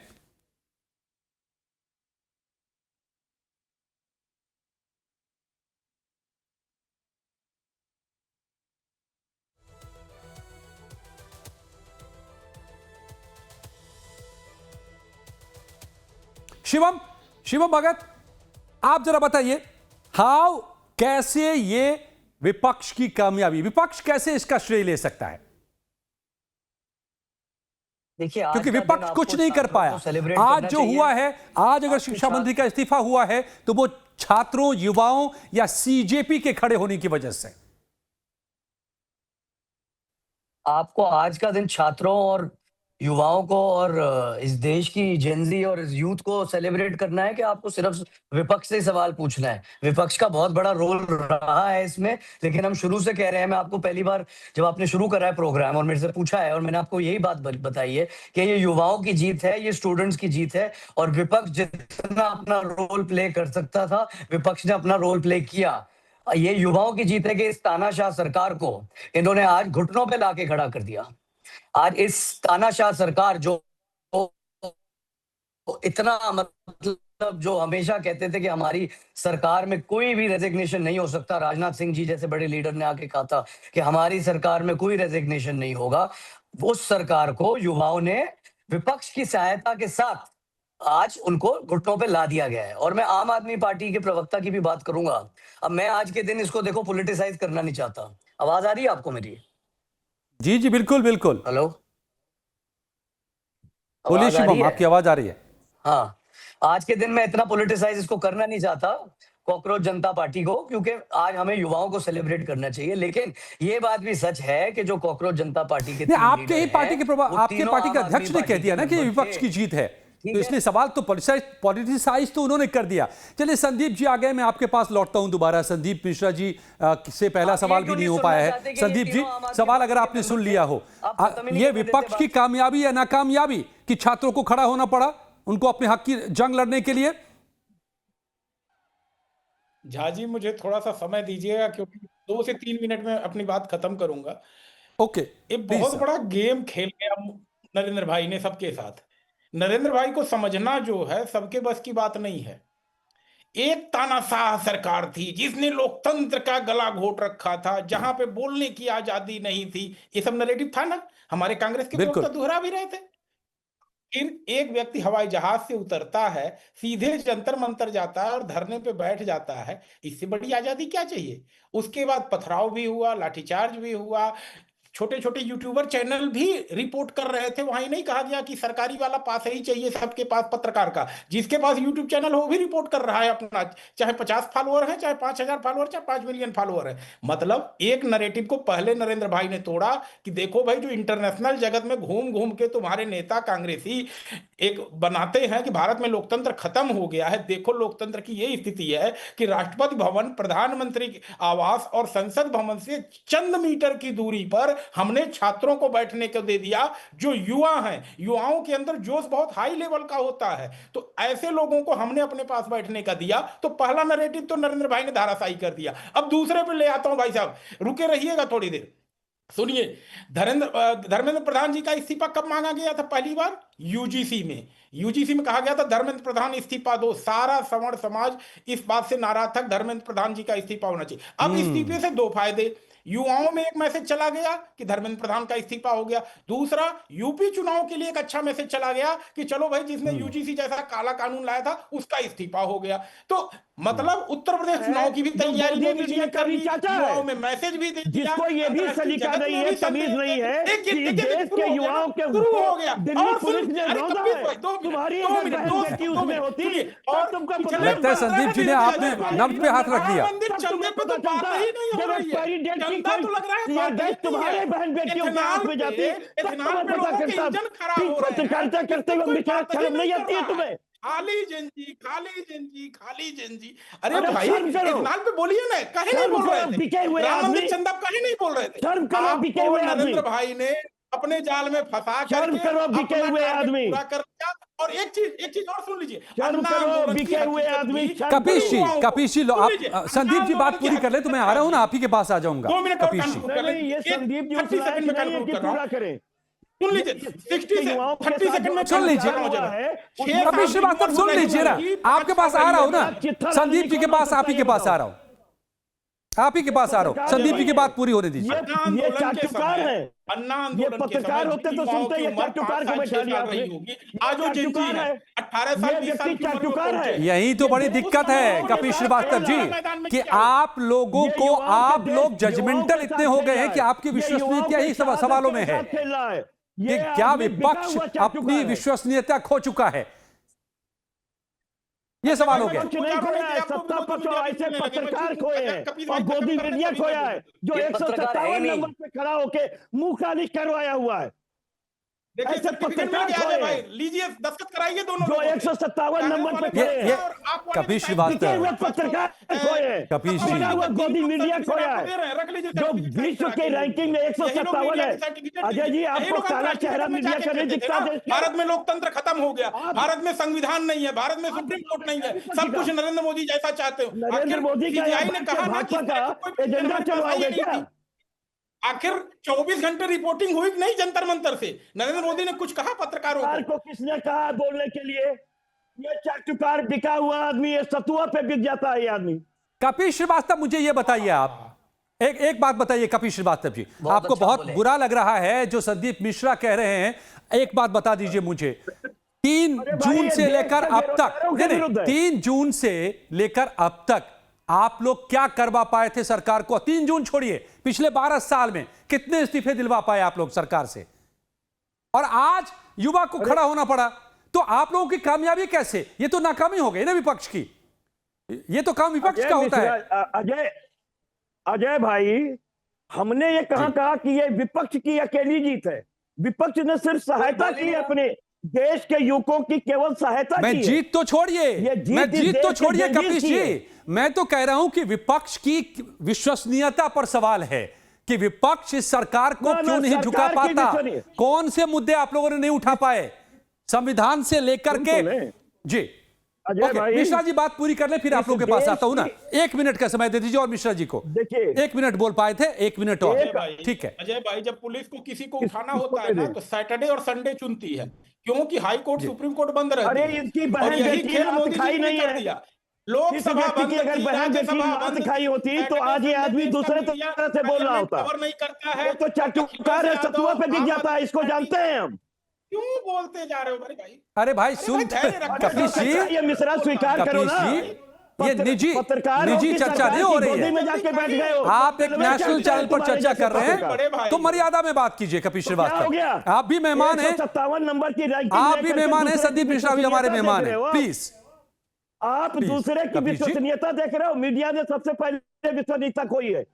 शिवम भगत, आप जरा बताइए, कैसे ये विपक्ष की कामयाबी, विपक्ष कैसे इसका श्रेय ले सकता है? देखिए, क्योंकि विपक्ष कुछ नहीं कर पाया। आज जो हुआ है, आज अगर शिक्षा मंत्री का इस्तीफा हुआ है तो वो छात्रों, युवाओं या सीजेपी के खड़े होने की वजह से। आपको आज का दिन छात्रों और युवाओं को और इस देश की जेनजी और इस यूथ को सेलिब्रेट करना है कि आपको सिर्फ विपक्ष से सवाल पूछना है? विपक्ष का बहुत बड़ा रोल रहा है इसमें, लेकिन हम शुरू से कह रहे हैं। मैं आपको पहली बार जब आपने शुरू करा है प्रोग्राम और मेरे से पूछा है, और मैंने आपको यही बात बताई है कि ये युवाओं की जीत है, ये स्टूडेंट्स की जीत है। और विपक्ष जितना अपना रोल प्ले कर सकता था, विपक्ष ने अपना रोल प्ले किया। ये युवाओं की जीत है कि इस तानाशाह सरकार को इन्होंने आज घुटनों पे लाके खड़ा कर दिया। आज इस तानाशाह सरकार जो इतना, मतलब जो हमेशा कहते थे कि हमारी सरकार में कोई भी रेजिग्नेशन नहीं हो सकता, राजनाथ सिंह जी जैसे बड़े लीडर ने आके कहा था कि हमारी सरकार में कोई रेजिग्नेशन नहीं होगा, उस सरकार को युवाओं ने विपक्ष की सहायता के साथ आज उनको घुटनों पे ला दिया गया है। और मैं आम आदमी पार्टी के प्रवक्ता की भी बात करूंगा। अब मैं आज के दिन इसको देखो पॉलिटिसाइज करना नहीं चाहता। आवाज आ रही है आपको मेरी? जी जी बिल्कुल बिल्कुल। हेलो, बोलिए आवाज आ रही शिवम, है? आपकी आवाज आ रही है। हाँ, आज के दिन मैं इतना पॉलिटिसाइज इसको करना नहीं चाहता, कॉकरोच जनता पार्टी को, क्योंकि आज हमें युवाओं को सेलिब्रेट करना चाहिए। लेकिन ये बात भी सच है कि जो कॉकरोच जनता पार्टी के नहीं, 3 आपके ही लीडर पार्टी हैं, के प्रभाव, वो आपके तीनों पार्टी के आम आदमी अध्यक्ष ने कह पार्टी दिया के ना कि मेंबर विपक्ष थे। की जीत है, ठीक तो है। इसलिए सवाल तो पॉलिटिसाइज तो उन्होंने कर दिया। चलिए संदीप जी आ गए, मैं आपके पास लौटता हूं दोबारा। संदीप मिश्रा जी से पहला आप सवाल ये भी क्यों नहीं हो नहीं पाया सुनना है। चाहते कि ये संदीप जी, तीनों आम आदमी सवाल पार्टी अगर के आपने सुन मेंबर लिया थे। हो, आप खत्म ही नहीं ये करने देते विपक्ष की बात। कामयाबी या नाकामयाबी कि छात्रों को खड़ा होना पड़ा उनको अपने हक की जंग लड़ने के लिए? झा जी, मुझे थोड़ा सा समय दीजिएगा क्योंकि 2 से 3 मिनट में अपनी बात खत्म करूंगा। ओके, ये प्लीज बहुत सर। बड़ा गेम खेल गया नरेंद्र भाई ने सबके साथ। नरेंद्र भाई को समझना जो है सबके बस की बात नहीं है। एक तानाशाह सरकार थी जिसने लोकतंत्र का गला घोट रखा था, जहां पे बोलने की आजादी नहीं थी। ये सब नैरेटिव था ना, हमारे कांग्रेस के प्रवक्ता दोहरा भी रहे थे। फिर एक व्यक्ति हवाई जहाज से उतरता है, सीधे जंतर मंतर जाता है और धरने पे बैठ जाता है। इससे बड़ी आजादी क्या चाहिए? उसके बाद पथराव भी हुआ, लाठीचार्ज भी हुआ, छोटे छोटे यूट्यूबर चैनल भी रिपोर्ट कर रहे थे। वहां नहीं कहा गया कि सरकारी वाला पास ही चाहिए सबके पास पत्रकार का। जिसके पास यूट्यूब चैनल हो वो भी रिपोर्ट कर रहा है अपना, चाहे 50 फॉलोअर है, चाहे 5,000 फॉलोअर, चाहे 5 मिलियन फॉलोअर है। मतलब एक नैरेटिव को पहले नरेंद्र भाई ने तोड़ा कि देखो भाई, जो इंटरनेशनल जगत में घूम घूम के तुम्हारे नेता कांग्रेसी एक बनाते हैं कि भारत में लोकतंत्र खत्म हो गया है। देखो, लोकतंत्र की ये स्थिति है कि राष्ट्रपति भवन, प्रधानमंत्री आवास और संसद भवन से चंद मीटर की दूरी पर हमने छात्रों को बैठने को दे दिया, जो युवा हैं। युवाओं के अंदर जोश बहुत हाई लेवल का होता है, तो ऐसे लोगों को हमने अपने पास बैठने का दिया। तो पहला नैरेटिव तो नरेंद्र भाई ने धाराशाही कर दिया। अब दूसरे पे ले आता हूं। भाई साहब रुके रहिएगा थोड़ी देर, सुनिए। धर्मेंद्र प्रधान जी का इस्तीफा कब मांगा गया था? पहली बार यूजीसी में। यूजीसी में कहा गया था धर्मेंद्र प्रधान इस्तीफा दो। सारा सवर्ण समाज इस बात से नाराज था, धर्मेंद्र प्रधान जी का इस्तीफा होना चाहिए। अब इस्तीफे से 2 फायदे। युवाओं में एक मैसेज चला गया कि धर्मेंद्र प्रधान का इस्तीफा हो गया। दूसरा, यूपी चुनाव के लिए एक अच्छा मैसेज चला गया कि चलो भाई, जिसने यूजीसी जैसा काला कानून लाया था उसका इस्तीफा हो गया। तो मतलब उत्तर प्रदेश चुनाव की भी तैयारी मोदी जी ने कर ली, युवाओं में मैसेज भी दे दिया। जिसको ये भी सलीका नहीं है, तमीज नहीं है कि देश के युवाओं के शुरू हो गया। दिल्ली पुलिस ने रौंदा है। तुम्हारी अगर बहन बेटी उसमें होती तो तुमको पता लगता है संदीप जी ने आपने नब्ज पे हाथ रख दिया। चलने पे तो बात ही नहीं हो रही है। जनता तो लग रहा है बात ही तुम्हारे बहन बेटियों के हाथ में जाती तब तुम्हें पता करता कि पत्रकारिता करते हुए मिठाई शर्म नहीं आती है तुम्हें? खाली जंजी, खाली जंजी, खाली जंजी। अरे भाई, इत्तेफाक पे बोलिए ना, कहीं नहीं बोल रहे थे। राम मंदिर चंदा कहीं नहीं बोल रहे थे। आपको नरेंद्र भाई ने अपने जाल में फंसा करके बिके हुए आदमी पूरा कर दिया। और एक चीज और सुन लीजिए, बिके हुए आदमी। कपीश जी आप संदीप जी बात पूरी कर ले, तो मैं आ रहा हूं ना, आप ही के पास आ जाऊंगा। 2 मिनट कपीश जी, ये संदीप जी 30 सेकंड में पूरा करें। सुन लीजिए, 30 सेकंड में सुन लीजिए। कपीश श्रीवास्तव सुन लीजिए ना, आपके पास आ रहा हूं ना, संदीप जी के पास, आप ही के पास आ रहा हूं, आप ही के पास आ रहा हूं। संदीप जी की बात पूरी होने दीजिए। ये चाटुकार है। अन्ना ये आंदोलन के पत्रकार समय होते तो सुनते, ये चाटुकार को बैठा दिया होगी। आज वो जिंजी है, 18 साल 20 साल की उम्र में है। यही तो बड़ी दिक्कत है कपीश श्रीवास्तव जी, कि आप लोगों को, आप लोग जजमेंटल इतने हो गए हैं कि आपकी विश्वसनीयता ही सवालों में है कि क्या विपक्ष अपनी विश्वसनीयता खो चुका है, ये सवाल हो गया। नहीं खोया है, सत्ता पक्ष ऐसे पत्रकार खोए हैं और गोदी मीडिया खोया है जो 157 नंबर पे खड़ा होके मुंह खाली करवाया हुआ है। ऐसे पत्रकार खोए भाई, लीजिए दस्तखत कराइए दोनों जो 157 नंबर पे खड़े हैं। कपीश श्रीवास्तव, पत्रकार खोए हैं, कपीश जी, गोदी मीडिया खोया है जो विश्व के रैंकिंग में 157 है। अजय जी, आपको काला चेहरा मीडिया का नहीं दिखता? भारत में लोकतंत्र खत्म हो गया, भारत में संविधान नहीं है, भारत में सुप्रीम कोर्ट नहीं है, सब कुछ नरेंद्र मोदी जैसा चाहते हो। नरेंद्र मोदी का भाजपा का एजेंडा चलवाओगे क्या? आखिर 24 घंटे रिपोर्टिंग हुई नहीं जंतर मंतर से? नरेंद्र मोदी ने कुछ कहा पत्रकारों को? किसने कहा बोलने के लिए? ये चाटुकार बिका हुआ आदमी, ये सतुआ पे बिक जाता है ये आदमी। कपीश श्रीवास्तव, मुझे ये बताइए, आप एक बात बताइए कपीश श्रीवास्तव जी, आपको अच्छा बहुत बुरा लग रहा है जो संदीप मिश्रा कह रहे हैं, एक बात बता दीजिए मुझे, 3 जून से लेकर अब तक, 3 जून से लेकर अब तक आप लोग क्या करवा पाए थे सरकार को? 3 जून छोड़िए, पिछले 12 साल में कितने इस्तीफे दिलवा पाए आप लोग सरकार से, और आज युवा को खड़ा होना पड़ा। तो आप लोगों की कामयाबी कैसे? ये तो नाकामी हो गई ना विपक्ष की, ये तो काम विपक्ष का होता है। अजय भाई, हमने ये कहा कि ये विपक्ष की अकेली जीत है। विपक्ष ने सिर्फ सहायता की अपने देश के युवकों की, केवल सहायता की। जीत तो छोड़िए, मैं जीत तो छोड़िए कपीश जी, मैं तो कह रहा हूं कि विपक्ष की विश्वसनीयता पर सवाल है कि विपक्ष इस सरकार को क्यों नहीं झुका पाता। कौन से मुद्दे आप लोगों ने नहीं उठा पाए, संविधान से लेकर के? जी मिश्रा जी बात पूरी कर ले, फिर आप लोगों के पास आता हूं ना। 1 मिनट का समय दे दीजिए और मिश्रा जी को। देखिए 1 मिनट बोल पाए थे, 1 मिनट और, ठीक है। अजय भाई, जब पुलिस को किसी को उठाना होता है ना, तो सैटरडे और संडे चुनती है, क्योंकि हाई कोर्ट सुप्रीम कोर्ट बंद रहती है। इनकी बहन यही बेटी खेल मोदी खाई जी ने नहीं कर है। दिया। लोकसभा बंद की, अगर बहन बेटी बात खाई होती तो आज ये आदमी दूसरे तरह से बोल रहा होता। खबर नहीं करता है तो चाटुकार है, सतुआ पे दिख जाता है, इसको जानते हैं हम। क्यों बोलते जा रहे हो मेरे भाई? अरे भाई सुन, कपीश जी, ये मिश्रा स्वीकार करो ना, ये निजी चर्चा नहीं हो रही में जाके बैठ गए हो। आप एक नेशनल चैनल पर चर्चा कर रहे हैं, तो मर्यादा में बात कीजिए। कपीश श्रीवास्तव, आप भी मेहमान हैं, 57 नंबर की रैंकिंग, आप भी मेहमान हैं, संदीप मिश्रा भी हमारे मेहमान हैं, प्लीज। आप दूसरे की विश्वसनीयता देख रहे हो। मीडिया ने सबसे पहले विश्वसनीयता खोई है।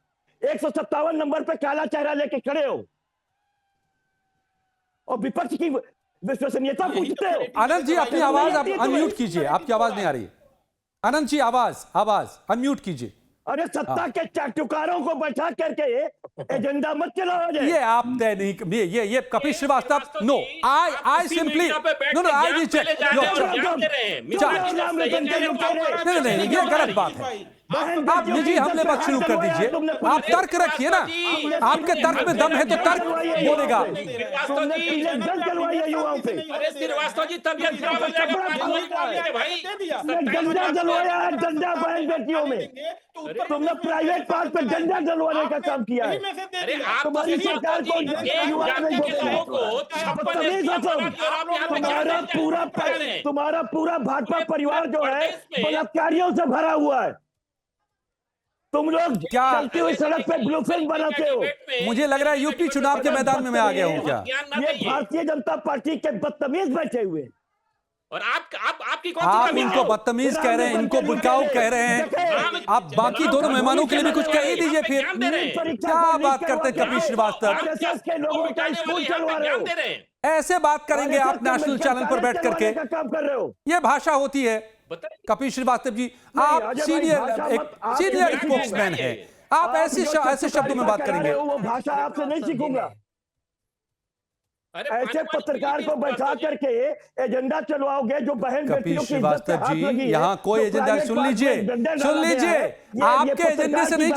157 नंबर पे काला चेहरा लेके खड़े हो और विपक्ष की विश्वसनीयता पूछते हो। आनंद जी अपनी आवाज आप अनम्यूट कीजिए, आपकी आवाज नहीं आ रही। आनंद जी आवाज अनम्यूट कीजिए। अरे सत्ता के चाटुकारों को बैठा करके एजेंडा मत चलाओ। ये आप तय नहीं, ये Kapish Srivastava, no I simply no I नहीं, ये गलत बात है। आप निजी हमले मत शुरू कर दीजिए, आप तर्क रखिए ना, आपके तर्क में दम है तो तर्क बोलेगा। श्रीवास्तव जी तबियत खराब हो जाएगा भाई, डंडा जलवाया, डंडा बहन बेटियों में। तुमने प्राइवेट पार्ट पे डंडा जलवाने का काम किया है। तुम्हारी सरकार को तुम्हारा पूरा भाजपा परिवार जो है बलात्कारियों से भरा हुआ है। तुम लोग क्या चलती हुई सड़क पे ब्लू फिल्म बनाते हो? मुझे लग रहा है यूपी चुनाव के मैदान में मैं आ गया हूँ क्या? ये भारतीय जनता पार्टी के बदतमीज बैठे हुए, और आपकी आप इनको बदतमीज कह रहे हैं, इनको बुकाऊ कह रहे हैं। आप बाकी दोनों मेहमानों के लिए भी कुछ कह ही दीजिए। फिर क्या बात करते हैं कपीश श्रीवास्तव? ऐसे बात करेंगे आप नेशनल चैनल पर बैठ करके? काम कर रहे हो, ये भाषा होती है कपीश श्रीवास्तव जी? आप सीनियर स्पोक्समैन हैं, आप ऐसे शब्दों में बात करेंगे? वो भाषा आपसे नहीं सीखूंगा। ऐसे पत्रकार को बैठा करके एजेंडा चलवाओगे जो बहन बेटियों की इज्जत पे हाथ लगी है। यहाँ कोई एजेंडा, सुन लीजिए, आपके एजेंडे से नहीं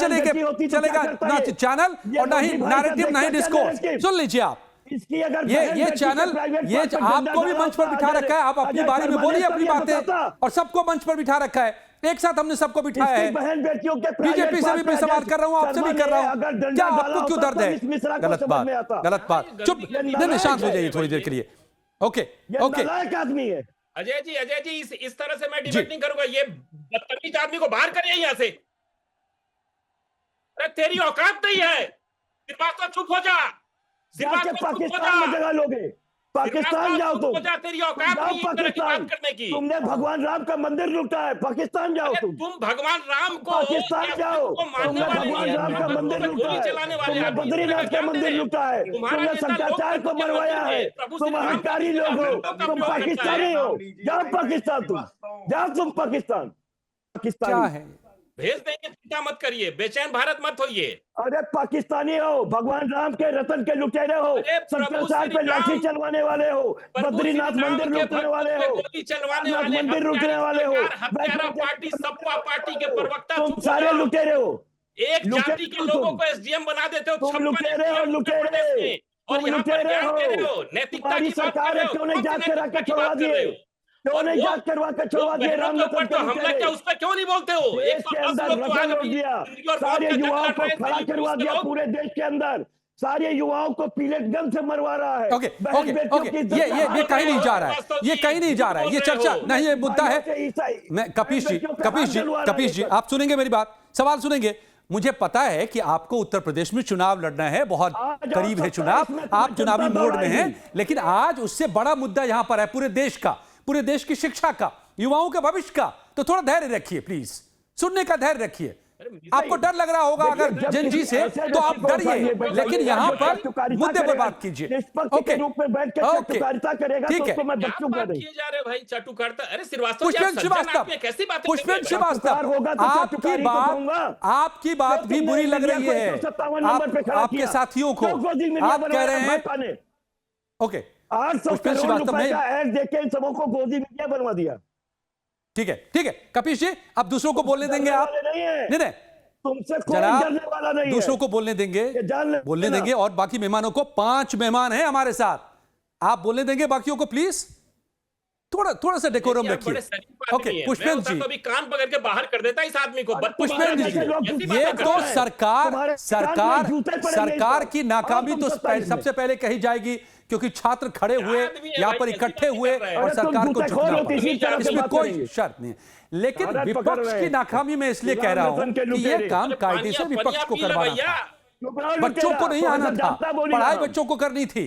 चलेगा ना चैनल और ना ही नैरेटिव, ना ही डिस्कोर्स। सुन लीजिए आप, इसकी अगर ये चैनल, ये आपको भी मंच पर बिठा रखा है, आप अपनी बारे में बोलिए अपनी बातें, और सबको मंच पर बिठा रखा है। एक साथ हमने सबको बिठाया है। बीजेपी से भी मैं सवाल कर रहा हूं, आपसे भी कर रहा हूं, क्या आपको क्यों दर्द है? गलत बात, चुप नहीं, शांत हो जाइए थोड़ी देर के लिए। ओके आदमी है अजय जी, इस तरह से मैं डिबेट नहीं करूंगा। ये बदतमीज आदमी को बाहर करिए यहाँ से। अरे तेरी औकात नहीं है, श्रीवास्तव चुप हो जा। पाकिस्तान में जगह लोगे, पाकिस्तान जाओ, तुम तेरी औकात नहीं है इस तरह की बात करने की। तुमने भगवान राम का मंदिर लूटा है, पाकिस्तान जाओ। तुम भगवान राम को पाकिस्तान जाओ, तुमने भगवान राम का मंदिर लूटा है, तुमने बद्रीनाथ का मंदिर लूटा है, तुमने शंकराचार्य को मरवाया है। तुम अहंकारी लोग हो, तुम पाकिस्तानी हो। जाओ पाकिस्तान, तुम पाकिस्तान क्या है? भेज देंगे, चिंता मत करिए, बेचैन भारत मत होइए। अरे पाकिस्तानी हो, भगवान राम के रतन के लुटेरे हो, शंकराचार्य पे लाठी चलवाने वाले हो, बद्रीनाथ मंदिर लूटने वाले हो, मंदिर लूटने वाले हो, पार्टी सपा पार्टी के प्रवक्ता तुम सारे लुटेरे हो। एक जाति के लोगों को एसडीएम बना देते हो, तुम लुटेरे हो, लुटेरे, और लुटेरे हो। नैतिकता की सरकार है, क्यों नहीं जांच करा के छोड़ा दिए? क्यों नहीं जांच करवा के छोड़ा दिए? राम हमला क्या, उस पर क्यों नहीं बोलते हो? देश के अंदर रगड़ दिया, सारे युवाओं को खड़ा करवा दिया पूरे देश के अंदर। सारे युवाओं को पीलेट गन से मरवा रहा है। ओके ये कहीं नहीं जा रहा है, ये कहीं नहीं जा रहा है, ये चर्चा नहीं, ये मुद्दा है। मैं कपीश जी आप सुनेंगे मेरी बात, सवाल सुनेंगे। मुझे पता है कि आपको उत्तर प्रदेश में चुनाव लड़ना है, बहुत करीब है चुनाव, आप चुनावी मोड में हैं, लेकिन आज उससे बड़ा मुद्दा यहां पर है पूरे देश का, पूरे देश की शिक्षा का, युवाओं के भविष्य का। तो थोड़ा धैर्य रखिए प्लीज, सुनने का धैर्य रखिए। आपको डर लग रहा होगा अगर जनजी से, तो आप डरिए, लेकिन यहाँ पर मुद्दे पर बात कीजिए। ओके ठीक है। भाई चाटुकारिता, अरे श्रीवास्तव पुष्पेंद्र श्रीवास्तव आपकी बात भी बुरी लग रही है आपके साथियों को, आप कह रहे हैं। ओके 800 करोड़ रुपए का ऐड देके इन सबों को गोदी मीडिया बनवा दिया। ठीक है कपीश जी, अब दूसरों को बोलने देंगे आप? नहीं तुमसे कोई डरने वाला नहीं है। दूसरों को बोलने देंगे और बाकी मेहमानों को, 5 मेहमान हैं हमारे साथ, आप बोलने देंगे बाकियों को प्लीज? थोड़ा सा डेकोरम रखिए। ओके पुष्पेंद्र जी, कभी कान पकड़ के बाहर कर देता इस आदमी को। पुष्पेंद्र जी, ये तो सरकार की नाकामी तो सबसे पहले कही जाएगी, क्योंकि छात्र खड़े हुए यहाँ पर इकट्ठे हुए और सरकार को झुकना पड़ा, इसमें कोई शर्त नहीं है। लेकिन विपक्ष की नाकामी में इसलिए कह रहा हूं कि ये काम कायदे से विपक्ष को करवाना था, बच्चों को नहीं आना था, पढ़ाई बच्चों को करनी थी।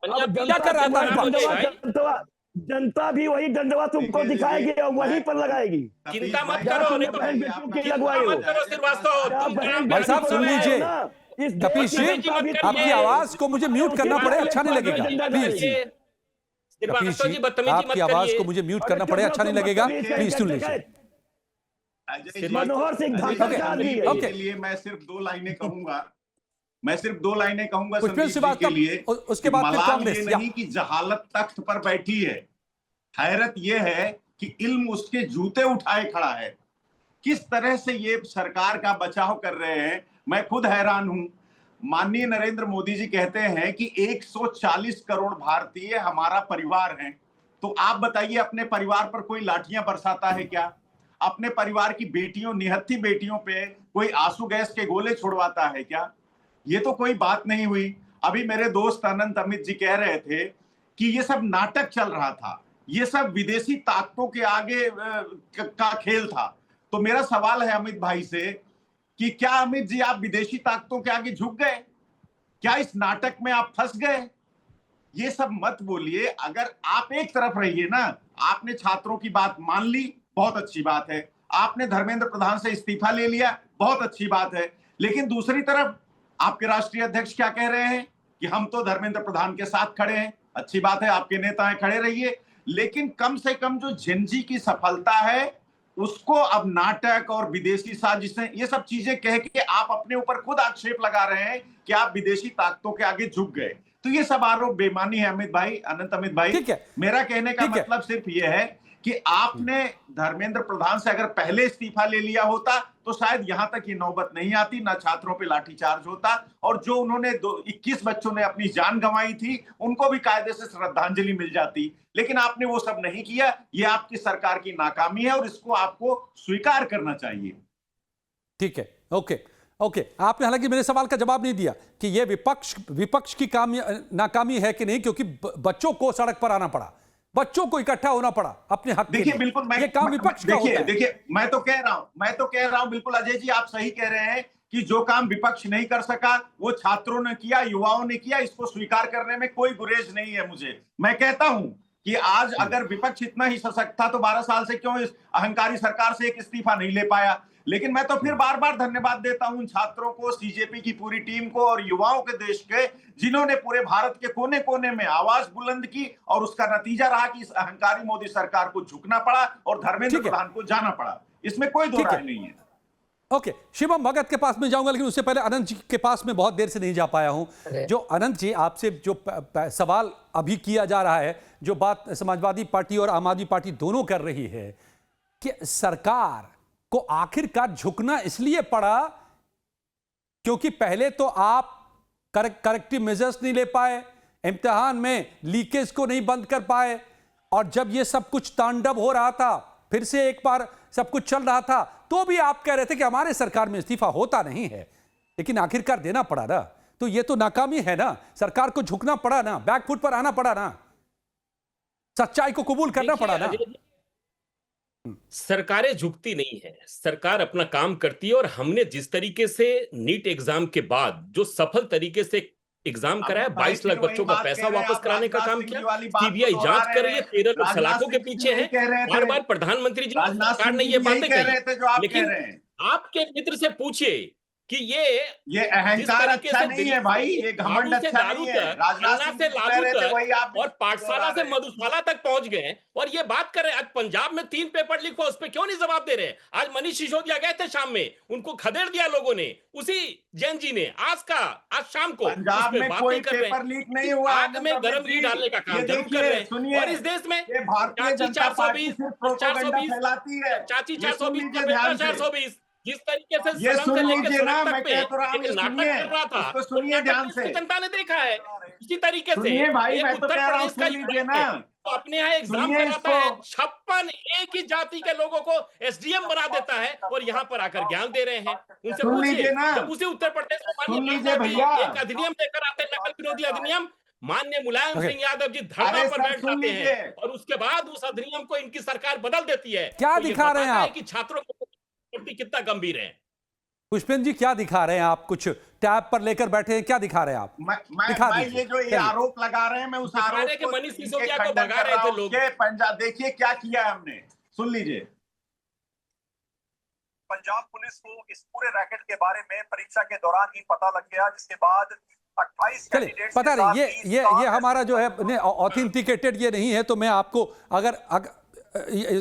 क्या कर रहा था? जनता भी वही डंडवा तुमको दिखाएगी और वहीं पर लगाएगी। चिंता मत करो, भाई साहब सुन लीजिए, कपीश जी आपकी आवाज को मुझे म्यूट करना पड़े, अच्छा नहीं लगेगा प्लीज। कपीश जी आपकी आवाज को मुझे म्यूट करना पड़े, अच्छा नहीं लगेगा, प्लीज सुन लीजिए। मनोहर सिंह के लिए मैं सिर्फ 2 लाइनें कहूंगा, संदीप जी के लिए। उसके बाद कांग्रेस नहीं कि जहालत तख्त पर बैठी है, हैरत यह है कि इल्म उसके जूते उठाए खड़ा है। किस तरह से ये सरकार का बचाव कर रहे हैं, मैं खुद हैरान हूं। माननीय नरेंद्र मोदी जी कहते हैं कि 140 करोड़ भारतीय हमारा परिवार हैं, तो आप बताइए अपने परिवार पर कोई लाठियां बरसाता है क्या? अपने परिवार की बेटियों, निहत्थी बेटियों पे कोई आंसू गैस के गोले छोड़वाता है क्या? ये तो कोई बात नहीं हुई। अभी मेरे दोस्त अनंत अमित जी कह रहे थे कि ये सब नाटक चल रहा था, ये सब विदेशी ताकतों के आगे का खेल था। तो मेरा सवाल है अमित भाई से कि क्या अमित जी आप विदेशी ताकतों के आगे झुक गए? क्या इस नाटक में आप फंस गए? ये सब मत बोलिए। अगर आप एक तरफ रहिए ना, आपने छात्रों की बात मान ली, बहुत अच्छी बात है। आपने धर्मेंद्र प्रधान से इस्तीफा ले लिया, बहुत अच्छी बात है। लेकिन दूसरी तरफ आपके राष्ट्रीय अध्यक्ष क्या कह रहे हैं कि हम तो धर्मेंद्र प्रधान के साथ खड़े हैं। अच्छी बात है, आपके नेता हैं, खड़े रहिए। लेकिन कम से कम जो जेनजी की सफलता है उसको अब नाटक और विदेशी साजिशें, ये सब चीजें कह के आप अपने ऊपर खुद आक्षेप लगा रहे हैं कि आप विदेशी ताकतों के आगे झुक गए। तो ये सब आरोप बेमानी है अमित भाई, अनंत अमित भाई। मेरा कहने का मतलब सिर्फ ये है कि आपने धर्मेंद्र प्रधान से अगर पहले इस्तीफा ले लिया होता तो शायद यहां तक ये नौबत नहीं आती, ना छात्रों पे लाठीचार्ज होता, और जो उन्होंने 21 बच्चों ने अपनी जान गंवाई थी उनको भी कायदे से श्रद्धांजलि मिल जाती। लेकिन आपने वो सब नहीं किया। ये आपकी सरकार की नाकामी है और इसको आपको स्वीकार करना चाहिए। ठीक है, ओके। आपने हालांकि मेरे सवाल का जवाब नहीं दिया कि ये विपक्ष की नाकामी है कि नहीं, क्योंकि बच्चों को सड़क पर आना पड़ा, बच्चों को इकट्ठा होना पड़ा अपने हक के लिए। देखिए बिल्कुल, ये काम विपक्ष का होता है। देखिए मैं तो कह रहा हूं बिल्कुल अजय जी, आप सही कह रहे हैं कि जो काम विपक्ष नहीं कर सका वो छात्रों ने किया, युवाओं ने किया। इसको स्वीकार करने में कोई गुरेज नहीं है मुझे। मैं कहता हूं कि आज अगर विपक्ष इतना ही सशक्त था तो 12 साल से क्यों इस अहंकारी सरकार से एक इस्तीफा नहीं ले पाया। लेकिन मैं तो फिर बार बार धन्यवाद देता हूं छात्रों को, सीजेपी की पूरी टीम को और युवाओं के देश के, जिन्होंने पूरे भारत के कोने कोने में आवाज बुलंद की और उसका नतीजा रहा कि इस अहंकारी मोदी सरकार को झुकना पड़ा और धर्मेंद्र प्रधान को जाना पड़ा। इसमें कोई दो राय नहीं है। ओके, शिवम भगत के पास में जाऊंगा, लेकिन उससे पहले अनंत जी के पास में बहुत देर से नहीं जा पाया हूं। जो अनंत जी आपसे जो सवाल अभी किया जा रहा है, जो बात समाजवादी पार्टी और आम आदमी पार्टी दोनों कर रही है कि सरकार को आखिरकार झुकना इसलिए पड़ा क्योंकि पहले तो आप करेक्टिव मेजर्स नहीं ले पाए, इम्तिहान में लीकेज को नहीं बंद कर पाए, और जब ये सब कुछ तांडव हो रहा था, फिर से एक बार सब कुछ चल रहा था, तो भी आप कह रहे थे कि हमारे सरकार में इस्तीफा होता नहीं है, लेकिन आखिरकार देना पड़ा ना। तो ये तो नाकामी है ना, सरकार को झुकना पड़ा ना, बैकफुट पर आना पड़ा ना, सच्चाई को कबूल करना पड़ा ना। सरकारें झुकती नहीं है, सरकार अपना काम करती है। और हमने जिस तरीके से नीट एग्जाम के बाद जो सफल तरीके से एग्जाम कराया, 22 लाख बच्चों का पैसा वापस कराने का काम किया, सीबीआई जांच कर रही है, 13 लोग सलाखों के पीछे हैं। बार बार प्रधानमंत्री जी सरकार ने ये बातें कही, लेकिन आपके मित्र से पूछिए कि ये अहंकार अच्छा नहीं है भाई, ये घमंड अच्छा नहीं है। राजनाथ से लालू तक और पाठशाला से मधुशाला तक पहुंच गए और ये बात कर रहे हैं। आज पंजाब में 3 पेपर लीक हुआ, उस पर क्यों नहीं जवाब दे रहे? आज मनीष सिसोदिया गए थे शाम में, उनको खदेड़ दिया लोगों ने, उसी जैन जी ने। आज शाम को पंजाब में कोई पेपर लीक नहीं हुआ, आग में गर्म घी डालने का काम जरूर कर रहे हैं। और इस देश में चाची 420 फैलाती है, चाची 420 का बेटा 420, जिस तरीके से ये सदन से सुन लेकर लीजिए ना, सड़क मैं तक कह पे तो रहा हूं, एक नाटक कर रहा था, तो सुनिए ध्यान से। जनता ने देखा है इसी तरीके से। सुनिए भाई, एक मैं तो उत्तर कह रहा हूं, प्रदेश का सुन लीजिए युवा ना। है, तो अपने यहाँ एग्जाम सुनिए कराता है, इसको। 56 एक ही जाति के लोगों को एसडीएम बना देता है और यहाँ पर आकर ज्ञान दे रहे हैं। उनसे सुन पूछिए, लीजिए ना। जब उसी उत्तर प्रदेश में सुन माननीय लीजिए गंगा जी भैया। एक अधिनियम लेकर आते हैं, नकल विरोधी अधिनियम, माननीय मुलायम सिंह यादव जी धरना अरे पर सर, बैठ सुन जाते हैं लीजिए। और उसके बाद उस अधिनियम को इनकी सरकार बदल देती है। क्या तो ये दिखा रहे हैं बताता है आप? कि छात्रों के प्रति कितना गंभीर है। पुष्पेंद्र जी क्या दिखा रहे हैं आप? कुछ टैब पर लेकर बैठे हैं, क्या दिखा रहे हैं आप? दिखा मैं दीजिए। ये जो ये चलिए। आरोप लगा रहे हैं, मैं उस दिखा रहे आरोप हैं कि को मनीष इनके सिसोदिया को खंडन भगा कर रहे रहा थे हूं। लोग। के पंजाब देखिए क्या किया है हमने, सुन लीजिए। पंजाब पुलिस को इस पूरे रैकेट के बारे में परीक्षा के दौरान ही पता लग गया, जिसके बाद 28 चलिए, कैंडिडेट्स पता के नहीं साथ ये हमारा जो है ऑथेंटिकेटेड ये नहीं है, तो मैं आपको अगर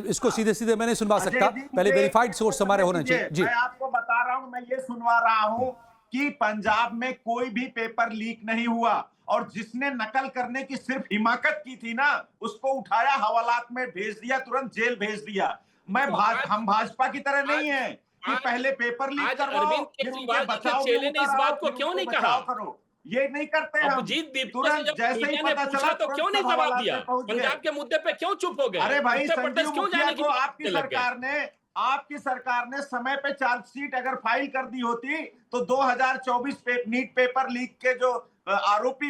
इसको सीधे सीधे मैं नहीं सुनवा सकता, पहले वेरीफाइड सोर्स हमारे होना चाहिए। जी, मैं आपको बता रहा हूं, मैं ये सुनवा रहा हूं कि पंजाब में कोई भी पेपर लीक नहीं हुआ और जिसने नकल करने की सिर्फ हिमाकत की थी ना, उसको उठाया, हवालात में भेज दिया, तुरंत जेल भेज दिया। हम भाजपा की तरह नहीं है कि पहले पेपर लीक करवाओ, अरविंद फिर उनके केजरीवाल जी के बचाव चेले में ने इस उतर आओ, बात को फिर क्यों उनको नहीं बचाव कहा? करो। ये नहीं करते हम। अभिजीत दीप्ति से तुरंत जब जैसे ही मीडिया ने पता पूछा चला तो क्यों नहीं जवाब दिया? पंजाब के मुद्दे पे क्यों चुप हो गए? अरे भाई, उत्तर प्रदेश संजीव क्यों मुखिया जाने की को बात आपकी करने लग गए? आपकी सरकार ने समय पे चार्जशीट अगर फाइल कर दी होती तो 2024 नीट पेपर लीक के जो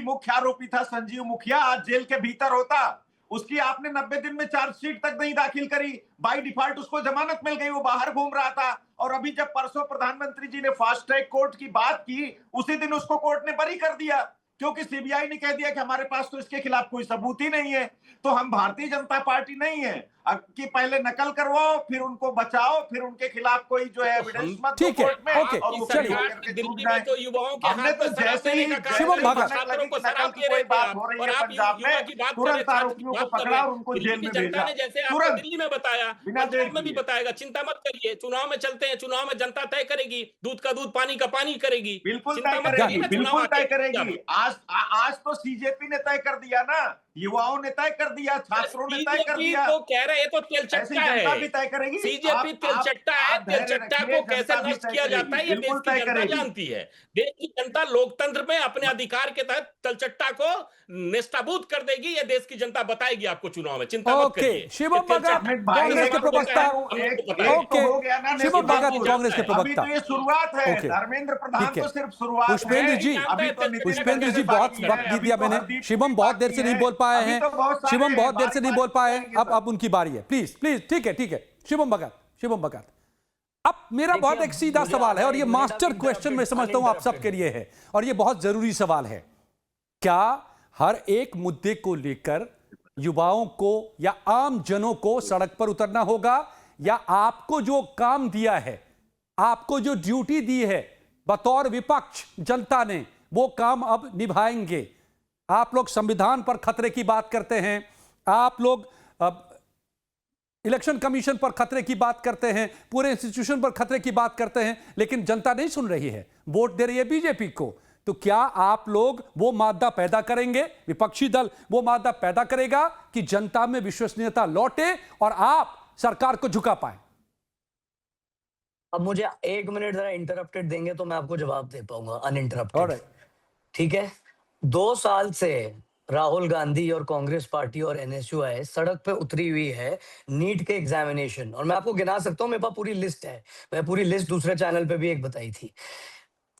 मुख्य आरोपी था संजीव मुखिया, आज जेल के भीतर होता। उसकी आपने 90 दिन में चार्जशीट तक नहीं दाखिल करी, बाय डिफॉल्ट उसको जमानत मिल गई, वो बाहर घूम रहा था। और अभी जब परसों प्रधानमंत्री जी ने फास्ट ट्रैक कोर्ट की बात की, उसी दिन उसको कोर्ट ने बरी कर दिया, क्योंकि सीबीआई ने कह दिया कि हमारे पास तो इसके खिलाफ कोई सबूत ही नहीं है। तो हम भारतीय जनता पार्टी नहीं है कि पहले नकल करवाओ, फिर उनको बचाओ, फिर उनके खिलाफ कोई जो है एविडेंस मत दो ठीक है, कोर्ट में, ओके, और वो चलिए। करके छूट दिल्ली जाए। में तो युवाओं के हमने हाथ तो में शराब जैसे देने ही का काम शिवम किया, भगत। छात्रों को नकल शराब की दे कोई रहे थे बात आप, हो रही और है आप पंजाब युवा में, की बात कर तुरंत रहे, छात्र की आरोपियों को बात कर पकड़ा और रहे। उनको दिल्ली जेल की में जनता भेजा। ने जैसे आपको तुरंत, दिल्ली में बताया, बिना देर पंजाब में भी किए। बताएगा। चिंता मत करिए, चुनाव में चलते हैं, चुनाव में जनता तय करेगी, दूध का दूध पानी का पानी करेगी। बिल्कुल चिंता तय मत करिए करेगी, ना, चुनाव बिल्कुल आके तय करेगी। आज तो सीजेपी ने तय कर दिया ना, युवाओं ने तय कर दिया, छात्रों ने तय कर बीजेपी दिया। तो कह रहे हैं तो ऐसी तिलचट्टा जनता भी है। तय करेगी। सीजेपी तिलचट्टा है, आप धैर्य तिलचट्टा रखिए, को कैसे जनता भी नष्ट तय किया जाता है करेगी, ये देश बिल्कुल की तय जनता करेगी। जानती है। देश की जनता लोकतंत्र में अपने अधिकार के तहत तिलचट्टा को नेस्ताबूद कर देगी, ये देश की जनता बताएगी आपको चुनाव में, चिंता मत ओके, करिए। शिवम भगत कांग्रेस के प्रवक्ता। ओके, शिवम भगत कांग्रेस के अभी प्रवक्ता। तो ये शुरुआत है, ओके, धर्मेंद्र प्रधान ठीक है। तो सिर्फ शुरुआत पुष्पेंद्र है। जी, अभी तो नितिन पुष्पेंद्र गडकरी जी बहुत बाकी वक्त है, दे अभी दिया तो मैंने। हरदीप शिवम बहुत देर से नहीं बोल पाए अभी हैं, तो बहुत सारे शिवम बहुत देर बारी से नहीं बारी बोल पाए हैं। बताएंगे अब उनकी बारी है, प्लीज प्लीज। ठीक है शिवम भगत। अब मेरा बहुत एक सीधा सवाल है और ये मास्टर क्वेश्चन मैं समझता हूं आप सबके लिए है और ये बहुत जरूरी सवाल है। क्या हर एक मुद्दे को लेकर युवाओं को या आम जनों को सड़क पर उतरना होगा, या आपको जो काम दिया है, आपको जो ड्यूटी दी है बतौर विपक्ष जनता ने, वो काम अब निभाएंगे? आप लोग संविधान पर खतरे की बात करते हैं, आप लोग इलेक्शन कमीशन पर खतरे की बात करते हैं, पूरे इंस्टीट्यूशन पर खतरे की बात करते हैं, लेकिन जनता नहीं सुन रही है, वोट दे रही है बीजेपी को। तो क्या आप लोग वो मादा पैदा करेंगे, विपक्षी दल वो मादा पैदा करेगा कि जनता में विश्वसनीयता लौटे और आप सरकार को झुका पाए? अब मुझे 1 मिनट जरा इंटरप्टेड देंगे तो मैं आपको जवाब दे पाऊंगा अनइंटरप्टेड। ठीक है, 2 साल से राहुल गांधी और कांग्रेस पार्टी और एनएसयूआई सड़क पे उतरी हुई है नीट के एग्जामिनेशन, और मैं आपको गिना सकता हूं, मेरे पास पूरी लिस्ट है, मैं पूरी लिस्ट दूसरे चैनल पे भी एक बताई थी।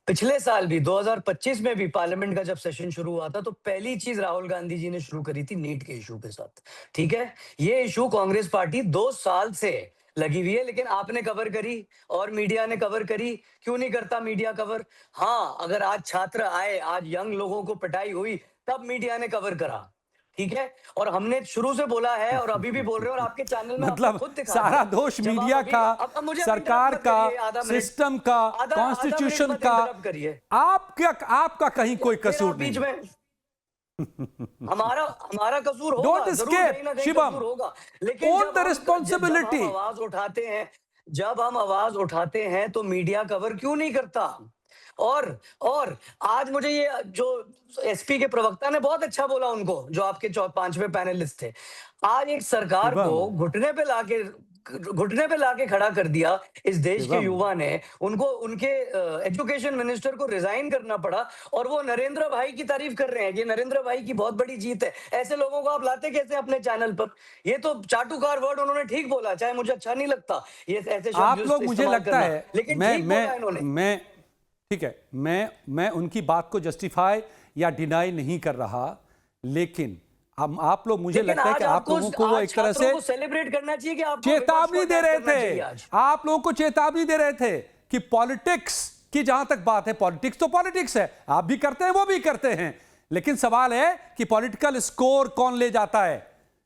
पिछले साल भी 2025 में भी पार्लियामेंट का जब सेशन शुरू हुआ था तो पहली चीज राहुल गांधी जी ने शुरू करी थी नीट के इशू के साथ। ठीक है, ये इशू कांग्रेस पार्टी 2 साल से लगी हुई है, लेकिन आपने कवर करी और मीडिया ने कवर करी। क्यों नहीं करता मीडिया कवर? हाँ, अगर आज छात्र आए, आज यंग लोगों को पिटाई हुई, तब मीडिया ने कवर करा। ठीक है, और हमने शुरू से बोला है और अभी भी बोल रहे हैं, और आपके चैनल में मतलब खुद दिखा सारा दोष मीडिया का, सरकार का, सिस्टम का, कॉन्स्टिट्यूशन का, आपका कहीं कोई कसूर नहीं। हमारा कसूर होगा, Don't जरूर कहीं ना escape, कहीं शिवम। कसूर होगा, लेकिन Own जब the हम responsibility। जब हम आवाज उठाते हैं तो मीडिया कवर क्यों नहीं करता? और आज मुझे ये जो एसपी के प्रवक्ता ने बहुत अच्छा बोला, उनको जो आपके 5वें पैनलिस्ट थे, आज एक सरकार को घुटने पे लाके खड़ा कर दिया इस देश के युवा ने। उनको उनके एजुकेशन मिनिस्टर को रिजाइन करना पड़ा और वो नरेंद्र भाई की तारीफ कर रहे हैं। ये नरेंद्र भाई की बहुत बड़ी जीत है। ऐसे लोगों को आप लाते कैसे अपने चैनल पर? ये तो चाटुकार वर्ड उन्होंने ठीक बोला, चाहे मुझे अच्छा नहीं लगता ये ऐसे शब्द आप लोग, मुझे लगता है, लेकिन ठीक बोला इन्होंने। ठीक है, मैं उनकी बात को जस्टिफाई या डिनाई नहीं कर रहा, लेकिन आप लोग, मुझे लगता है कि आप लोगों को वो एक तरह से सेलिब्रेट करना चाहिए कि आप चेतावनी दे रहे थे, आप लोगों को चेतावनी दे रहे थे कि पॉलिटिक्स की जहां तक बात है, पॉलिटिक्स तो पॉलिटिक्स है, आप भी करते हैं, वो भी करते हैं, लेकिन सवाल है कि पॉलिटिकल स्कोर कौन ले जाता है।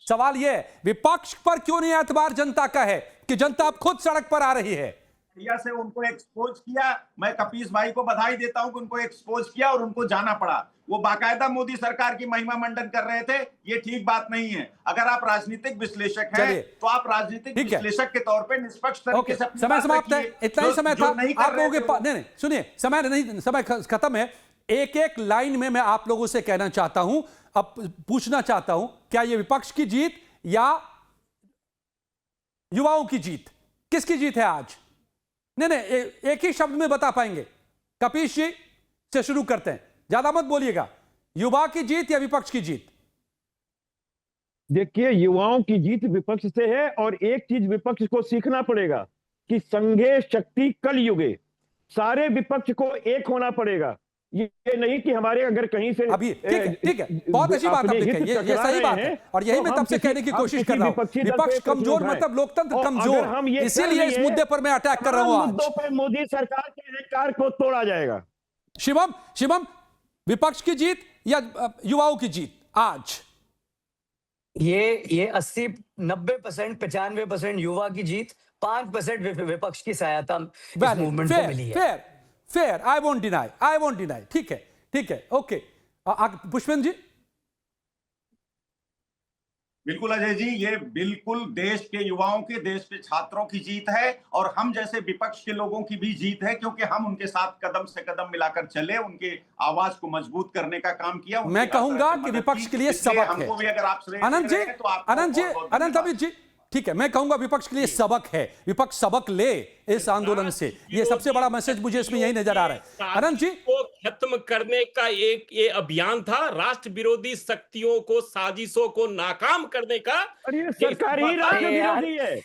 सवाल यह है, विपक्ष पर क्यों नहीं एतबार जनता का है कि जनता अब खुद सड़क पर आ रही है। से उनको एक्सपोज किया। मैं कपीस भाई को बधाई देता हूं कि उनको एक्सपोज किया और उनको जाना पड़ा। वो बाकायदा मोदी सरकार की महिमा मंडन कर रहे थे, ये ठीक बात नहीं है। अगर आप राजनीतिक विश्लेषक हैं तो आप राजनीतिक विश्लेषक के तौर पे निष्पक्ष तरीके से समय समाप्त है, इतना ही समय था आप लोगों के पास। नहीं, सुनिए, समय खत्म है। एक लाइन में मैं आप लोगों से कहना चाहता हूं, अब पूछना चाहता हूं, क्या ये विपक्ष की जीत या युवाओं की जीत? किसकी जीत है आज? नहीं, एक ही शब्द में बता पाएंगे। कपीश जी से शुरू करते हैं, ज्यादा मत बोलिएगा। युवा की जीत या विपक्ष की जीत? देखिए, युवाओं की जीत विपक्ष से है, और एक चीज विपक्ष को सीखना पड़ेगा कि संघे शक्ति कल युगे। सारे विपक्ष को एक होना पड़ेगा। ये नहीं कि हमारे अगर कहीं से अभी ठीक है, बहुत अच्छी बात आपने कही, ये सही बात है, और यही मैं तब से कहने की कोशिश कर रहा हूं। विपक्ष कमजोर मतलब लोकतंत्र कमजोर, इसीलिए इस मुद्दे पर मैं अटैक कर रहा हूं। आज मुद्दों पर मोदी सरकार के अहंकार को तोड़ा जाएगा। शिवम, विपक्ष की जीत या युवाओं की जीत आज? ये 80-90% 95% युवा की जीत, 5% विपक्ष की सहायता इस मूवमेंट को मिली है। Fair, I won't deny. ठीक है, ओके। पुष्पेंद्र जी? बिल्कुल अजय जी, ये बिल्कुल देश के युवाओं के, देश के छात्रों की जीत है, और हम जैसे विपक्ष के लोगों की भी जीत है, क्योंकि हम उनके साथ कदम से कदम मिलाकर चले, उनके आवाज को मजबूत करने का काम किया। मैं कहूंगा कि विपक्ष के लिए सबक है। भी अगर आप अनंत जी, ठीक है, मैं कहूंगा विपक्ष के लिए सबक है। विपक्ष सबक ले इस आंदोलन से, ये सबसे बड़ा मैसेज मुझे इसमें यही नजर आ रहा है। अनंत जी, को खत्म करने का एक ये अभियान था, राष्ट्र विरोधी शक्तियों को, साजिशों को नाकाम करने का। सरकार ही राष्ट्र विरोधी है।